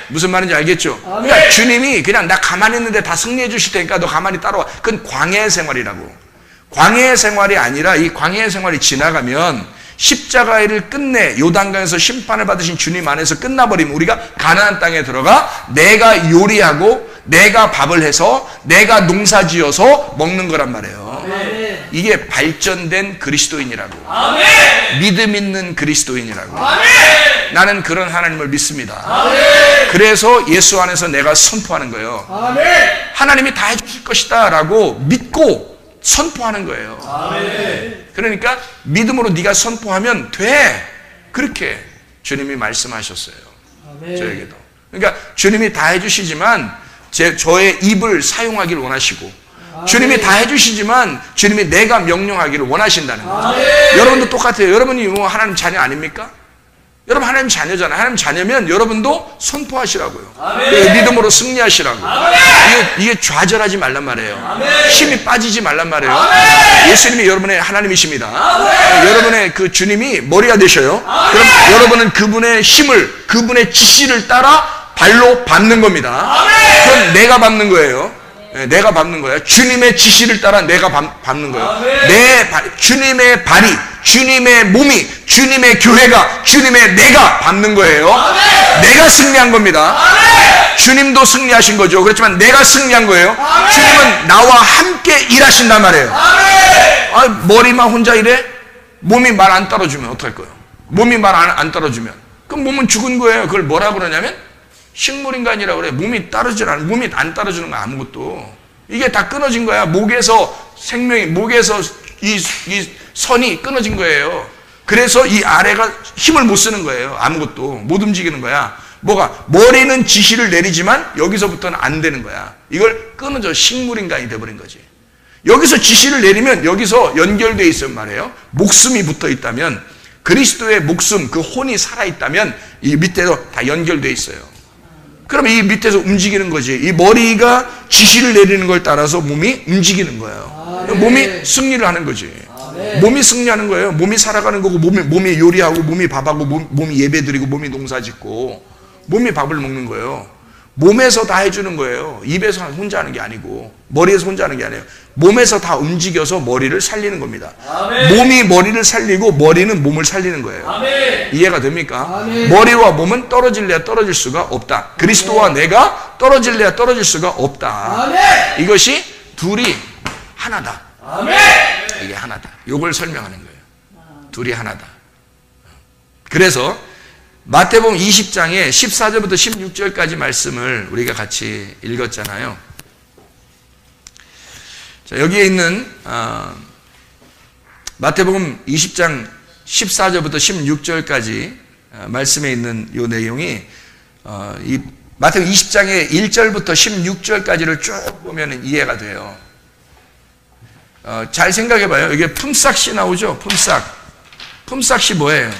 무슨 말인지 알겠죠? 아멘. 그러니까 주님이 그냥 나 가만히 있는데 다 승리해 주실 테니까 너 가만히 따라와. 그건 광야의 생활이라고. 광야의 생활이 아니라 이 광야의 생활이 지나가면 십자가의 일을 끝내 요단강에서 심판을 받으신 주님 안에서 끝나버리면 우리가 가나안 땅에 들어가 내가 요리하고 내가 밥을 해서 내가 농사지어서 먹는 거란 말이에요. 아멘. 이게 발전된 그리스도인이라고. 아멘. 믿음 있는 그리스도인이라고. 아멘. 나는 그런 하나님을 믿습니다. 아멘. 그래서 예수 안에서 내가 선포하는 거예요. 아멘. 하나님이 다 해주실 것이다 라고 믿고 선포하는 거예요. 아멘. 그러니까 믿음으로 네가 선포하면 돼. 그렇게 주님이 말씀하셨어요. 아멘. 저에게도. 그러니까 주님이 다 해주시지만 저의 입을 사용하기를 원하시고 아멘. 주님이 다 해주시지만 주님이 내가 명령하기를 원하신다는 거죠. 아멘. 여러분도 똑같아요. 여러분이 뭐 하나님 자녀 아닙니까? 여러분 하나님 자녀잖아요. 하나님 자녀면 여러분도 선포하시라고요. 아멘. 그 믿음으로 승리하시라고. 아멘. 이게 좌절하지 말란 말이에요. 아멘. 힘이 빠지지 말란 말이에요. 아멘. 예수님이 여러분의 하나님이십니다. 아멘. 여러분의 그 주님이 머리가 되셔요. 그럼 여러분은 그분의 힘을, 그분의 지시를 따라 발로 밟는 겁니다. 아멘. 그건 내가 밟는 거예요. 네, 내가 밟는 거예요. 주님의 지시를 따라 내가 밟는 거예요. 아멘. 주님의 발이, 주님의 몸이, 주님의 교회가, 주님의 내가 밟는 거예요. 아멘. 내가 승리한 겁니다. 아멘. 주님도 승리하신 거죠. 그렇지만 내가 승리한 거예요. 아멘. 주님은 나와 함께 일하신단 말이에요. 아멘. 아, 머리만 혼자 일해? 몸이 말 안 따라주면 어떡할 거예요? 몸이 말 안 따라주면 그럼 몸은 죽은 거예요. 그걸 뭐라 그러냐면 식물인간이라고 그래. 몸이 안 따라주는 거 아무것도. 이게 다 끊어진 거야. 목에서 이 선이 끊어진 거예요. 그래서 이 아래가 힘을 못 쓰는 거예요. 아무것도 못 움직이는 거야. 뭐가? 머리는 지시를 내리지만 여기서부터는 안 되는 거야. 이걸 끊어져 식물인간이 돼버린 거지. 여기서 지시를 내리면 여기서 연결되어 있으면 말이에요. 목숨이 붙어 있다면 그리스도의 목숨, 그 혼이 살아있다면 이 밑에도 다 연결되어 있어요. 그러면 이 밑에서 움직이는 거지. 이 머리가 지시를 내리는 걸 따라서 몸이 움직이는 거예요. 아멘. 몸이 승리를 하는 거지. 아멘. 몸이 승리하는 거예요. 몸이 살아가는 거고 몸이 요리하고 몸이 밥하고 몸이 예배드리고 몸이 농사짓고 몸이 밥을 먹는 거예요. 몸에서 다 해주는 거예요. 입에서 혼자 하는 게 아니고 머리에서 혼자 하는 게 아니에요. 몸에서 다 움직여서 머리를 살리는 겁니다. 아멘. 몸이 머리를 살리고 머리는 몸을 살리는 거예요. 아멘. 이해가 됩니까? 아멘. 머리와 몸은 떨어질래야 떨어질 수가 없다. 그리스도와 내가 떨어질래야 떨어질 수가 없다. 아멘. 이것이 둘이 하나다. 아멘. 이게 하나다. 이걸 설명하는 거예요. 둘이 하나다. 그래서 마태복음 20장에 14절부터 16절까지 말씀을 우리가 같이 읽었잖아요. 자, 여기에 있는 마태복음 20장 14절부터 16절까지 말씀에 있는 이 내용이 이 마태복음 20장의 1절부터 16절까지를 쭉 보면 이해가 돼요. 잘 생각해 봐요. 이게 품삯이 나오죠. 품삯이 뭐예요?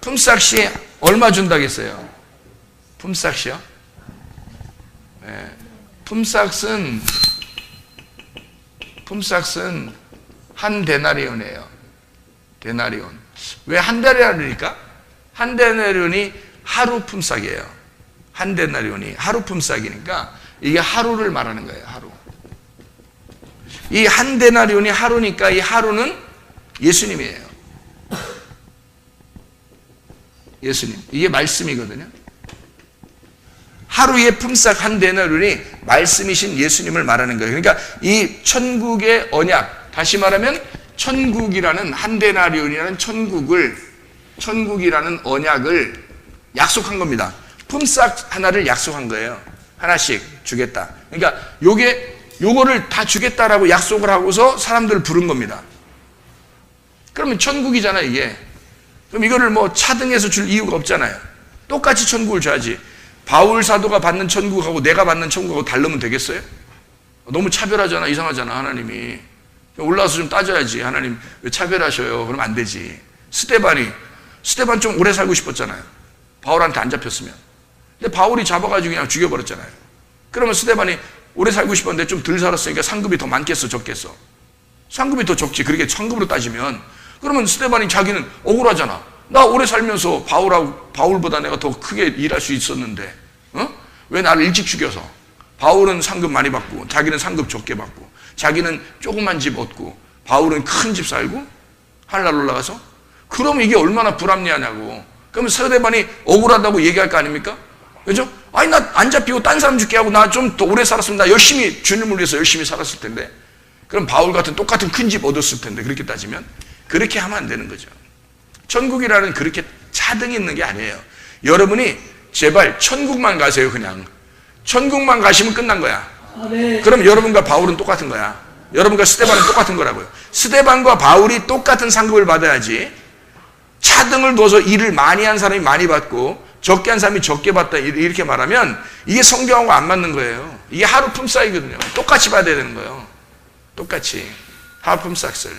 품삯이 얼마 준다겠어요? 품삯이요? 네. 품삯은 한 데나리온이에요. 데나리온. 왜 한 데나리온입니까? 한 데나리온이 하루 품삯이에요. 한 데나리온이 하루 품삯이니까 이게 하루를 말하는 거예요. 하루. 이 한 데나리온이 하루니까 이 하루는 예수님이에요. 예수님. 이게 말씀이거든요. 하루의 품삯 한 데나리온이 말씀이신 예수님을 말하는 거예요. 그러니까 이 천국의 언약, 다시 말하면 천국이라는 한 데나리온이라는 천국이라는 언약을 약속한 겁니다. 품삯 하나를 약속한 거예요. 하나씩 주겠다. 그러니까 요거를 다 주겠다라고 약속을 하고서 사람들을 부른 겁니다. 그러면 천국이잖아, 이게. 그럼 이거를 뭐 차등해서 줄 이유가 없잖아요. 똑같이 천국을 줘야지. 바울 사도가 받는 천국하고 내가 받는 천국하고 다르면 되겠어요? 너무 차별하잖아. 이상하잖아, 하나님이. 올라와서 좀 따져야지. 하나님 왜 차별하셔요? 그러면 안 되지. 스테반 좀 오래 살고 싶었잖아요. 바울한테 안 잡혔으면. 근데 바울이 잡아가지고 그냥 죽여버렸잖아요. 그러면 스데반이 오래 살고 싶었는데 좀 덜 살았으니까 상급이 더 많겠어, 적겠어? 상급이 더 적지. 그렇게 상급으로 따지면. 그러면 스데반이 자기는 억울하잖아. 나 오래 살면서 바울보다 내가 더 크게 일할 수 있었는데, 왜 나를 일찍 죽여서? 바울은 상급 많이 받고, 자기는 상급 적게 받고, 자기는 조그만 집 얻고, 바울은 큰 집 살고, 하늘나라 올라가서? 그러면 이게 얼마나 불합리하냐고. 그러면 스데반이 억울하다고 얘기할 거 아닙니까? 그죠? 아니, 나 안 잡히고 딴 사람 죽게 하고 나 좀 더 오래 살았으면 나 열심히, 주님을 위해서 열심히 살았을 텐데. 그럼 바울 같은 똑같은 큰 집 얻었을 텐데, 그렇게 따지면. 그렇게 하면 안 되는 거죠. 천국이라는 그렇게 차등이 있는 게 아니에요. 여러분이 제발 천국만 가세요, 그냥. 천국만 가시면 끝난 거야. 그럼 여러분과 바울은 똑같은 거야. 여러분과 스데반은 똑같은 거라고요. 스데반과 바울이 똑같은 상급을 받아야지 차등을 둬서 일을 많이 한 사람이 많이 받고 적게 한 사람이 적게 받다 이렇게 말하면 이게 성경하고 안 맞는 거예요. 이게 하루 품삯이거든요. 똑같이 받아야 되는 거예요. 똑같이 하루 품삯을.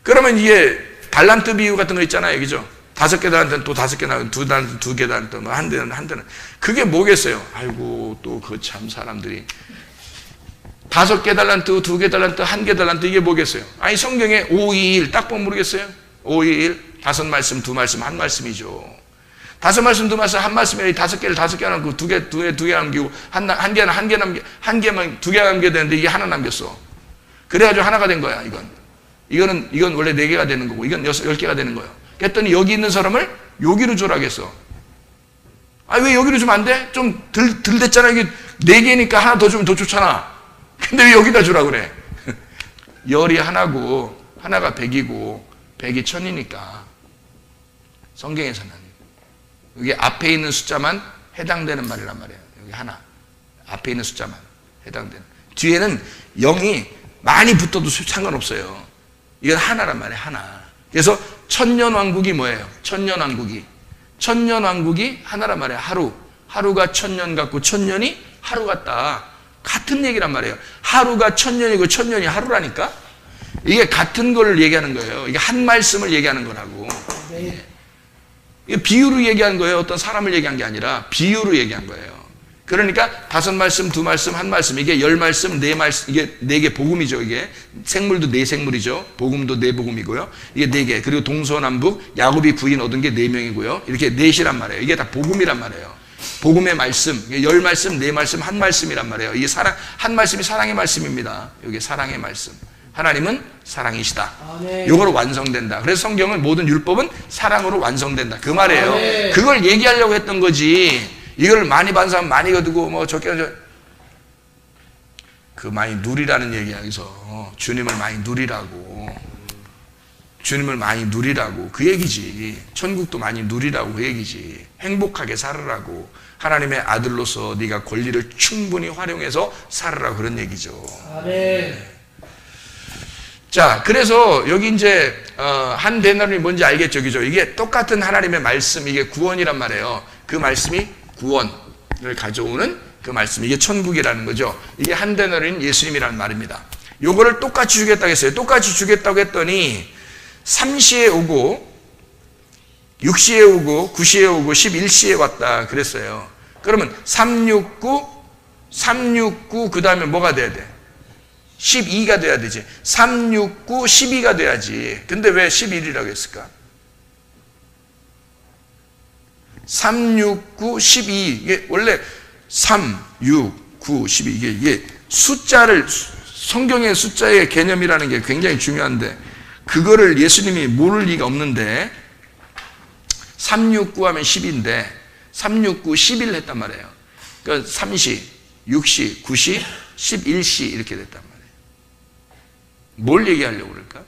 그러면 이게 달란트 비유 같은 거 있잖아요, 그죠? 5개 달란트는 또 5개 달란트, 2개 달란트, 뭐 한 대는 그게 뭐겠어요? 아이고 또 그 참 사람들이 5개 달란트, 2개 달란트, 1개 달란트 이게 뭐겠어요? 아니 성경에 521 딱 보면 모르겠어요? 521 5말씀, 2말씀, 1말씀이죠. 5말씀, 2말씀, 1말씀에 5개를 5개 남기고 2개 남기고 한 개만 2개 남겨야 되는데 이게 하나 남겼어. 그래가지고 하나가 된 거야. 이건 원래 4개가 되는 거고 이건 10개가 되는 거예요. 그랬더니 여기 있는 사람을 여기로 주라겠어. 아, 왜 여기로 주면 안 돼? 좀 덜 됐잖아. 이게 4개니까 하나 더 주면 더 좋잖아. 근데 왜 여기다 주라 그래? 열이 하나고 하나가 100이고 100이 1000이니까 성경에서는 여기 앞에 있는 숫자만 해당되는 말이란 말이에요. 여기 하나 앞에 있는 숫자만 해당되는. 뒤에는 0이 많이 붙어도 상관없어요. 이건 하나란 말이에요. 하나. 그래서 천년왕국이 뭐예요? 천년왕국이 하나란 말이에요. 하루가 1000년 같고 1000년이 하루 같다. 같은 얘기란 말이에요. 하루가 1000년이고 1000년이 하루라니까. 이게 같은 걸 얘기하는 거예요. 이게 한 말씀을 얘기하는 거라고. 네. 이게 비유로 얘기한 거예요. 어떤 사람을 얘기한 게 아니라 비유로 얘기한 거예요. 그러니까 5말씀, 2말씀, 1말씀 이게 10말씀, 4말씀 이게 4개 복음이죠. 이게 생물도 4생물이죠. 복음도 4복음이고요. 이게 4개. 그리고 동서남북 야곱이 부인 얻은 게 4명이고요. 이렇게 4이란 말이에요. 이게 다 복음이란 말이에요. 복음의 말씀, 10말씀, 4말씀, 1말씀이란 말이에요. 이게 한 말씀이 사랑의 말씀입니다. 이게 사랑의 말씀. 하나님은 사랑이시다. 이거로 완성된다. 그래서 성경은 모든 율법은 사랑으로 완성된다. 그 말이에요. 그걸 얘기하려고 했던 거지. 이걸 많이 받은 사람 많이 거두고 뭐 적게 그 많이 누리라는 얘기야. 여기서 주님을 많이 누리라고. 주님을 많이 누리라고 그 얘기지. 천국도 많이 누리라고 그 얘기지. 행복하게 살으라고. 하나님의 아들로서 네가 권리를 충분히 활용해서 살으라고 그런 얘기죠. 자, 그래서 여기 이제 한 데나리온이 뭔지 알겠죠, 그죠? 이게 똑같은 하나님의 말씀, 이게 구원이란 말이에요. 그 말씀이 구원을 가져오는 그 말씀, 이게 천국이라는 거죠. 이게 한 데나리온 예수님이라는 말입니다. 요거를 똑같이 주겠다고 했어요. 똑같이 주겠다고 했더니 3시에 오고 6시에 오고 9시에 오고 11시에 왔다 그랬어요. 그러면 369 그 다음에 뭐가 돼야 돼? 12가 돼야 되지. 369 12가 돼야지. 근데 왜 11이라고 했을까? 369 12 이게 원래 3 6 9 12 이게 숫자를 성경의 숫자의 개념이라는 게 굉장히 중요한데 그거를 예수님이 모를 리가 없는데 369 하면 10인데 369 11을 했단 말이에요. 그러니까 3시, 6시, 9시, 11시 이렇게 됐단 말이에요. 뭘 얘기하려고 그럴까?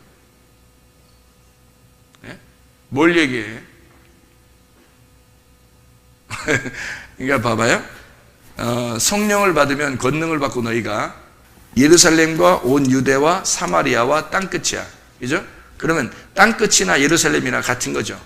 네? 뭘 얘기해? 그러니까 봐봐요. 성령을 받으면 권능을 받고 너희가 예루살렘과 온 유대와 사마리아와 땅끝이야. 그죠? 그러면 땅끝이나 예루살렘이나 같은 거죠.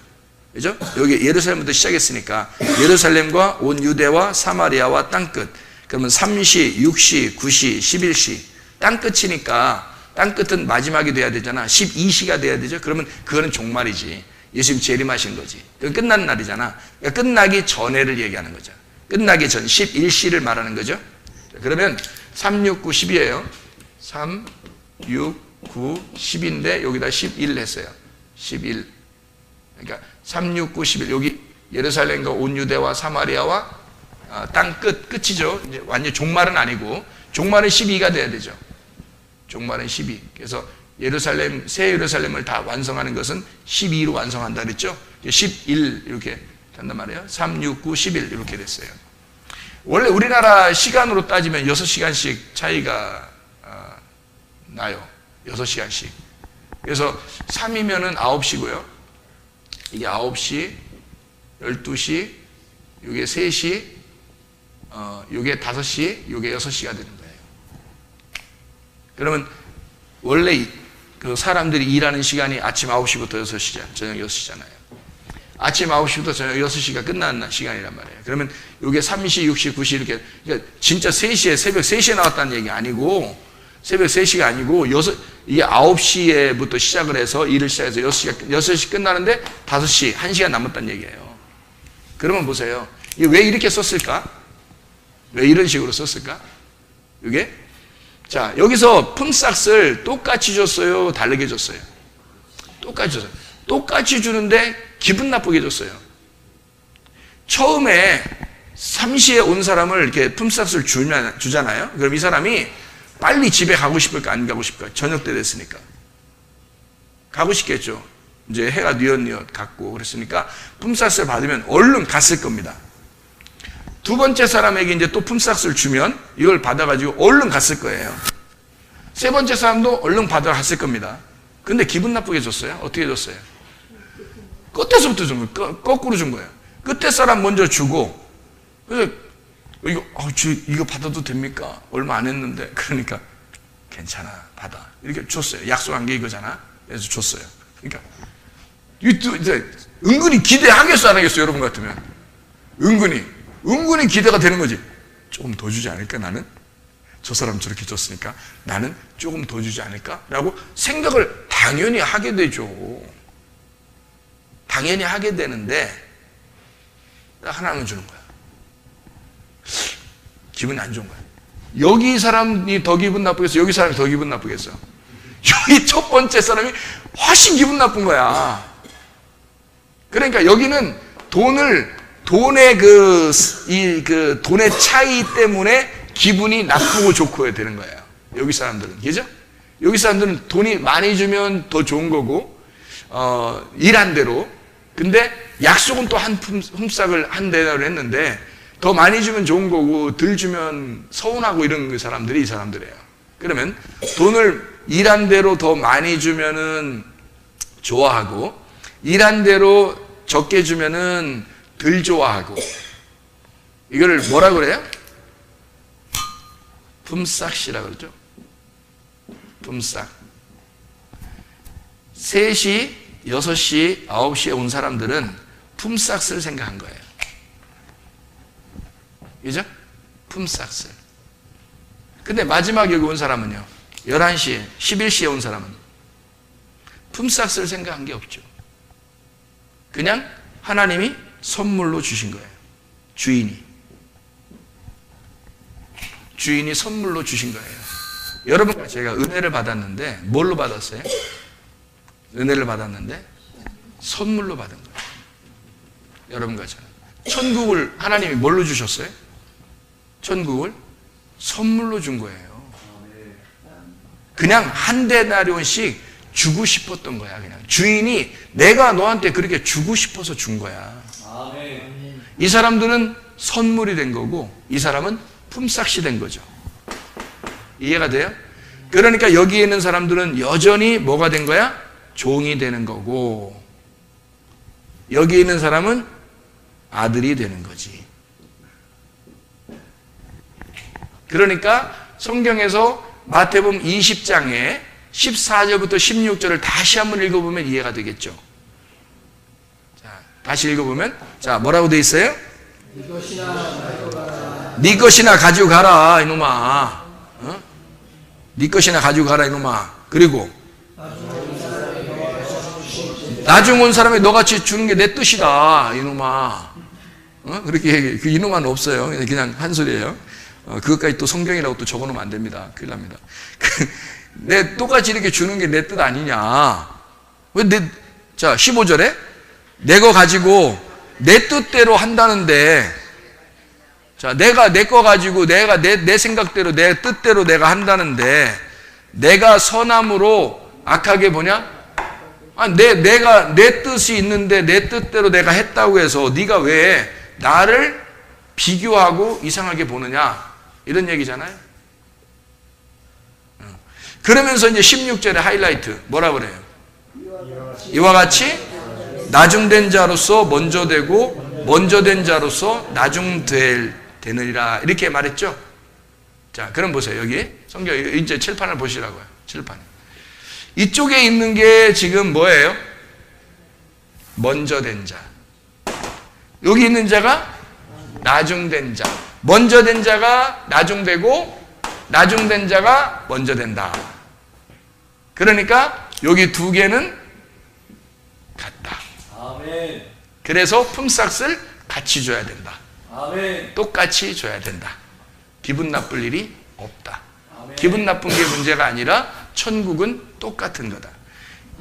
그죠? 여기 예루살렘부터 시작했으니까 예루살렘과 온 유대와 사마리아와 땅끝. 그러면 3시, 6시, 9시, 11시. 땅끝이니까 땅끝은 마지막이 돼야 되잖아. 12시가 돼야 되죠. 그러면 그거는 종말이지. 예수님 재림하신 거지. 그 끝난 날이잖아. 그러니까 끝나기 전에를 얘기하는 거죠. 끝나기 전 11시를 말하는 거죠. 그러면 3, 6, 9, 10이에요. 3, 6, 9, 10인데 여기다 11 했어요. 11. 그러니까 3, 6, 9, 11. 여기 예루살렘과 온 유대와 사마리아와 땅 끝이죠. 이제 완전 종말은 아니고 종말은 12가 돼야 되죠. 종말은 12. 그래서 예루살렘, 새 예루살렘을 다 완성하는 것은 12로 완성한다 그랬죠. 11 이렇게 한단 말이에요. 3, 6, 9, 11 이렇게 됐어요. 원래 우리나라 시간으로 따지면 6시간씩 차이가 나요. 6시간씩. 그래서 3이면은 9시고요. 이게 9시, 12시, 이게 3시, 이게 5시, 이게 6시가 되는 거예요. 그러면 원래 그 사람들이 일하는 시간이 아침 9시부터 6시잖아요. 저녁 6시잖아요. 아침 9시부터 저녁 6시가 끝나는 시간이란 말이에요. 그러면 이게 3시, 6시, 9시 이렇게, 그러니까 진짜 3시에, 새벽 3시에 나왔다는 얘기 아니고, 새벽 3시가 아니고, 이게 9시에부터 시작을 해서 일을 시작해서 6시 끝나는데 5시, 1시간 남았다는 얘기예요. 그러면 보세요. 이게 왜 이렇게 썼을까? 왜 이런 식으로 썼을까? 이게? 자, 여기서 품삯을 똑같이 줬어요? 다르게 줬어요? 똑같이 줬어요. 똑같이 주는데 기분 나쁘게 줬어요. 처음에 3시에 온 사람을 이렇게 품삯을 주잖아요. 그럼 이 사람이 빨리 집에 가고 싶을까 안 가고 싶을까? 저녁 때 됐으니까. 가고 싶겠죠. 이제 해가 뉘엿뉘엿 갔고 그랬으니까 품삯을 받으면 얼른 갔을 겁니다. 두 번째 사람에게 이제 또 품삯을 주면 이걸 받아가지고 얼른 갔을 거예요. 세 번째 사람도 얼른 받아갔을 겁니다. 근데 기분 나쁘게 줬어요? 어떻게 줬어요? 끝에서부터 준 거예요. 거꾸로 준 거예요. 끝에 사람 먼저 주고, 그래서 이거 받아도 됩니까? 얼마 안 했는데. 그러니까 괜찮아, 받아. 이렇게 줬어요. 약속한 게 이거잖아. 그래서 줬어요. 그러니까 이제 은근히 기대하겠어 안 하겠어? 여러분 같으면 은근히 기대가 되는 거지. 조금 더 주지 않을까 나는? 저 사람 저렇게 줬으니까 나는 조금 더 주지 않을까? 라고 생각을 당연히 하게 되죠. 당연히 하게 되는데 하나는 주는 거야. 기분이 안 좋은 거야. 여기 사람이 더 기분 나쁘겠어? 여기 사람이 더 기분 나쁘겠어? 여기 첫 번째 사람이 훨씬 기분 나쁜 거야. 그러니까 여기는 돈의 돈의 차이 때문에 기분이 나쁘고 좋고 되는 거예요. 여기 사람들은. 그죠? 여기 사람들은 돈이 많이 주면 더 좋은 거고, 일한 대로. 근데 약속은 또 한 품삯을 한 대로 했는데, 더 많이 주면 좋은 거고, 덜 주면 서운하고 이런 그 사람들이 이 사람들이에요. 그러면 돈을 일한 대로 더 많이 주면은 좋아하고, 일한 대로 적게 주면은 덜 좋아하고. 이거를 뭐라 그래요? 품삯이라고 그러죠. 품삯. 3시, 6시, 9시에 온 사람들은 품삯을 생각한 거예요. 그죠? 품삯을. 근데 마지막에 여기 온 사람은요, 11시에, 11시에 온 사람은 품삯을 생각한 게 없죠. 그냥 하나님이 선물로 주신 거예요. 주인이 선물로 주신 거예요. 여러분과 제가 은혜를 받았는데 뭘로 받았어요? 은혜를 받았는데 선물로 받은 거예요. 여러분과 저는. 천국을 하나님이 뭘로 주셨어요? 천국을 선물로 준 거예요. 그냥 한 데나리온씩 주고 싶었던 거야. 그냥 주인이 내가 너한테 그렇게 주고 싶어서 준 거야. 이 사람들은 선물이 된 거고 이 사람은 품삯이 된 거죠. 이해가 돼요? 그러니까 여기에 있는 사람들은 여전히 뭐가 된 거야? 종이 되는 거고 여기에 있는 사람은 아들이 되는 거지. 그러니까 성경에서 마태복음 20장에 14절부터 16절을 다시 한번 읽어보면 이해가 되겠죠. 자, 다시 읽어보면 자 뭐라고 돼 있어요? 네 것이나 가지고 가라 이놈아. 어? 네 것이나 가지고 가라 이놈아. 그리고 나중 온 사람이 너같이 주는 게 내 뜻이다, 이놈아. 그렇게 얘기해. 그 이놈아는 없어요. 그냥 한 소리예요. 그것까지 또 성경이라고 또 적어놓으면 안 됩니다. 큰일 납니다. 내 똑같이 이렇게 주는 게 내 뜻 아니냐. 자, 15절에 내 거 가지고 내 뜻대로 한다는데, 자, 내가 내 거 가지고 내가 내 생각대로 내 뜻대로 내가 한다는데, 내가 선함으로 악하게 보냐? 내가 내 뜻이 있는데 내 뜻대로 내가 했다고 해서 네가 왜 나를 비교하고 이상하게 보느냐, 이런 얘기잖아요. 그러면서 이제 16절에 하이라이트 뭐라 그래요? 이와 같이 나중된 자로서 먼저 되고 먼저 된 자로서 되느니라, 이렇게 말했죠. 자, 그럼 보세요. 여기 성경 이제 칠판을 보시라고요. 칠판. 이쪽에 있는 게 지금 뭐예요? 먼저 된 자. 여기 있는 자가 나중된 자. 먼저 된 자가 나중되고 나중된 자가 먼저 된다. 그러니까 여기 두 개는 같다. 아멘. 그래서 품삯을 같이 줘야 된다. 아멘. 똑같이 줘야 된다. 기분 나쁠 일이 없다. 아멘. 기분 나쁜 게 문제가 아니라 천국은 똑같은 거다.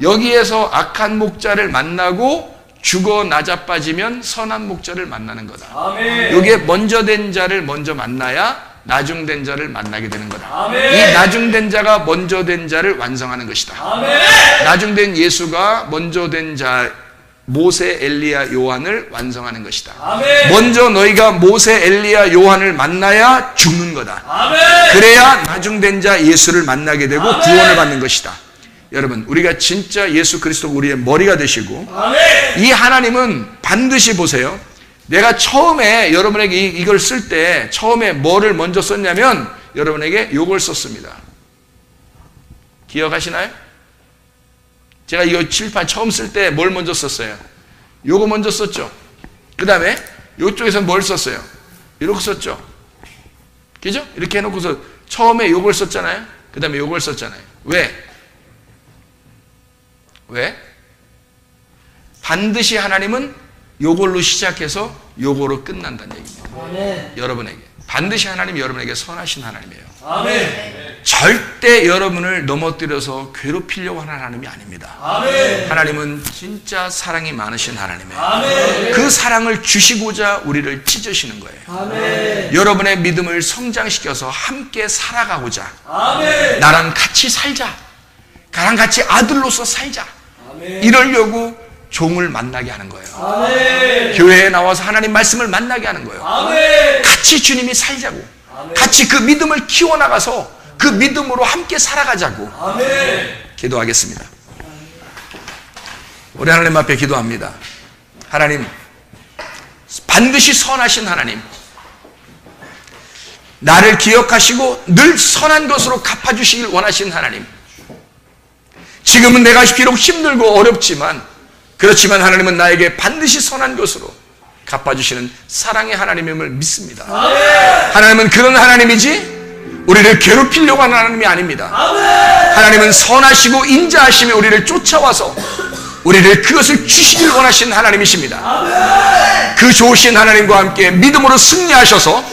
여기에서 악한 목자를 만나고 죽어 나자빠지면 선한 목자를 만나는 거다. 아멘. 여기에 먼저 된 자를 먼저 만나야 나중된 자를 만나게 되는 거다. 아멘. 이 나중된 자가 먼저 된 자를 완성하는 것이다. 아멘. 나중된 예수가 먼저 된 자 모세, 엘리야, 요한을 완성하는 것이다. 아멘. 먼저 너희가 모세, 엘리야, 요한을 만나야 죽는 거다. 아멘. 그래야 나중된 자 예수를 만나게 되고 아멘. 구원을 받는 것이다. 여러분, 우리가 진짜 예수 그리스도가 우리의 머리가 되시고, 아멘. 이 하나님은 반드시 보세요. 내가 처음에 여러분에게 이걸 쓸 때 처음에 뭐를 먼저 썼냐면 여러분에게 요걸 썼습니다. 기억하시나요? 제가 이거 칠판 처음 쓸 때 뭘 먼저 썼어요? 요거 먼저 썼죠. 그 다음에 요쪽에서 뭘 썼어요? 이렇게 썼죠. 그죠? 이렇게 해놓고서 처음에 요걸 썼잖아요. 그 다음에 요걸 썼잖아요. 왜? 반드시 하나님은 요걸로 시작해서 요거로 끝난다는 얘기입니다. 아멘. 여러분에게. 반드시 하나님이 여러분에게 선하신 하나님이에요. 아멘. 절대 여러분을 넘어뜨려서 괴롭히려고 하는 하나님이 아닙니다. 아멘. 하나님은 진짜 사랑이 많으신 하나님이에요. 아멘. 그 사랑을 주시고자 우리를 찢으시는 거예요. 아멘. 여러분의 믿음을 성장시켜서 함께 살아가고자, 아멘. 나랑 같이 살자, 나랑 같이 아들로서 살자, 아멘. 이러려고 종을 만나게 하는 거예요. 아멘. 교회에 나와서 하나님 말씀을 만나게 하는 거예요. 아멘. 같이 주님이 살자고, 아멘. 같이 그 믿음을 키워나가서 그 믿음으로 함께 살아가자고. 아멘. 기도하겠습니다. 우리 하나님 앞에 기도합니다. 하나님, 반드시 선하신 하나님, 나를 기억하시고 늘 선한 것으로 갚아주시길 원하신 하나님, 지금은 내가 비록 힘들고 어렵지만, 그렇지만 하나님은 나에게 반드시 선한 것으로 갚아주시는 사랑의 하나님임을 믿습니다. 하나님은 그런 하나님이지 우리를 괴롭히려고 하는 하나님이 아닙니다. 하나님은 선하시고 인자하시며 우리를 쫓아와서 우리를 그것을 주시길 원하시는 하나님이십니다. 그 좋으신 하나님과 함께 믿음으로 승리하셔서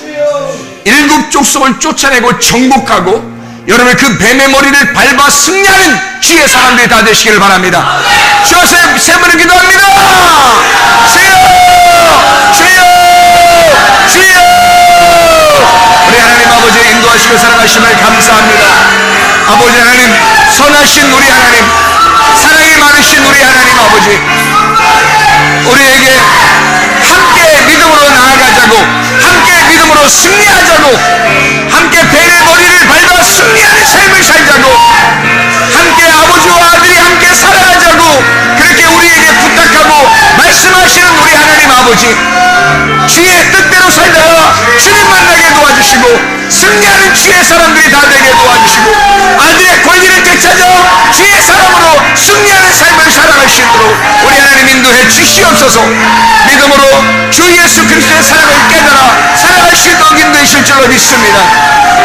일곱 족속을 쫓아내고 정복하고 여러분 그 뱀의 머리를 밟아 승리하는 주의 사람들이 다 되시기를 바랍니다. 주여 세 번을 기도합니다. 주여, 주여, 주여. 우리 하나님 아버지 인도하시고 사랑하심을 감사합니다. 아버지 하나님, 선하신 우리 하나님, 사랑이 많으신 우리 하나님 아버지, 우리에게 함께 믿음으로 나아가자고, 함께 믿음으로 승리하자고, 함께 뱀의 머리를 밟아 승리하는 삶을 살자고, 함께 아버지와 아들이 함께 살아가자고 그렇게 우리에게 부탁하고 말씀하시는 우리 하나님 아버지, 주의 뜻대로 살다가 주님 만나게 도와주시고 승리하는 주의 사람들이 다 되게 도와주시고 아들의 권리를 되찾아 주의 사람으로 승리하는 삶을 살아갈 수 있도록 우리 하나님 인도해 주시옵소서. 믿음으로 주 예수 그리스도의 사랑을 깨달아 살아갈 수 있도록 인도해 주실 줄로 믿습니다.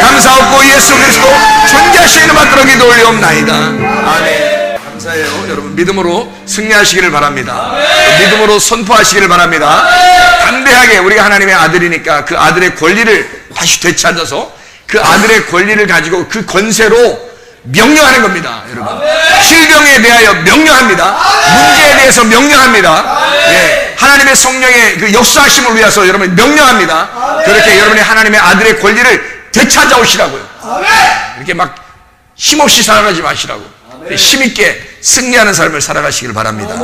감사하고 예수 그리스도 존재하시는 이름 받들어 기도 올리옵나이다. 아멘. 감사합니다. 감사해요. 여러분 믿음으로 승리하시기를 바랍니다. 믿음으로 선포하시기를 바랍니다. 담대하게 우리가 하나님의 아들이니까 그 아들의 권리를 다시 되찾아서 그 아들의 권리를 가지고 그 권세로 명령하는 겁니다. 여러분 질병에 대하여 명령합니다. 문제에 대해서 명령합니다. 예, 하나님의 성령의 그 역사하심을 위해서 여러분 명령합니다. 그렇게 여러분이 하나님의 아들의 권리를 되찾아오시라고요. 이렇게 막 힘없이 살아가지 마시라고 힘있게 승리하는 삶을 살아가시길 바랍니다.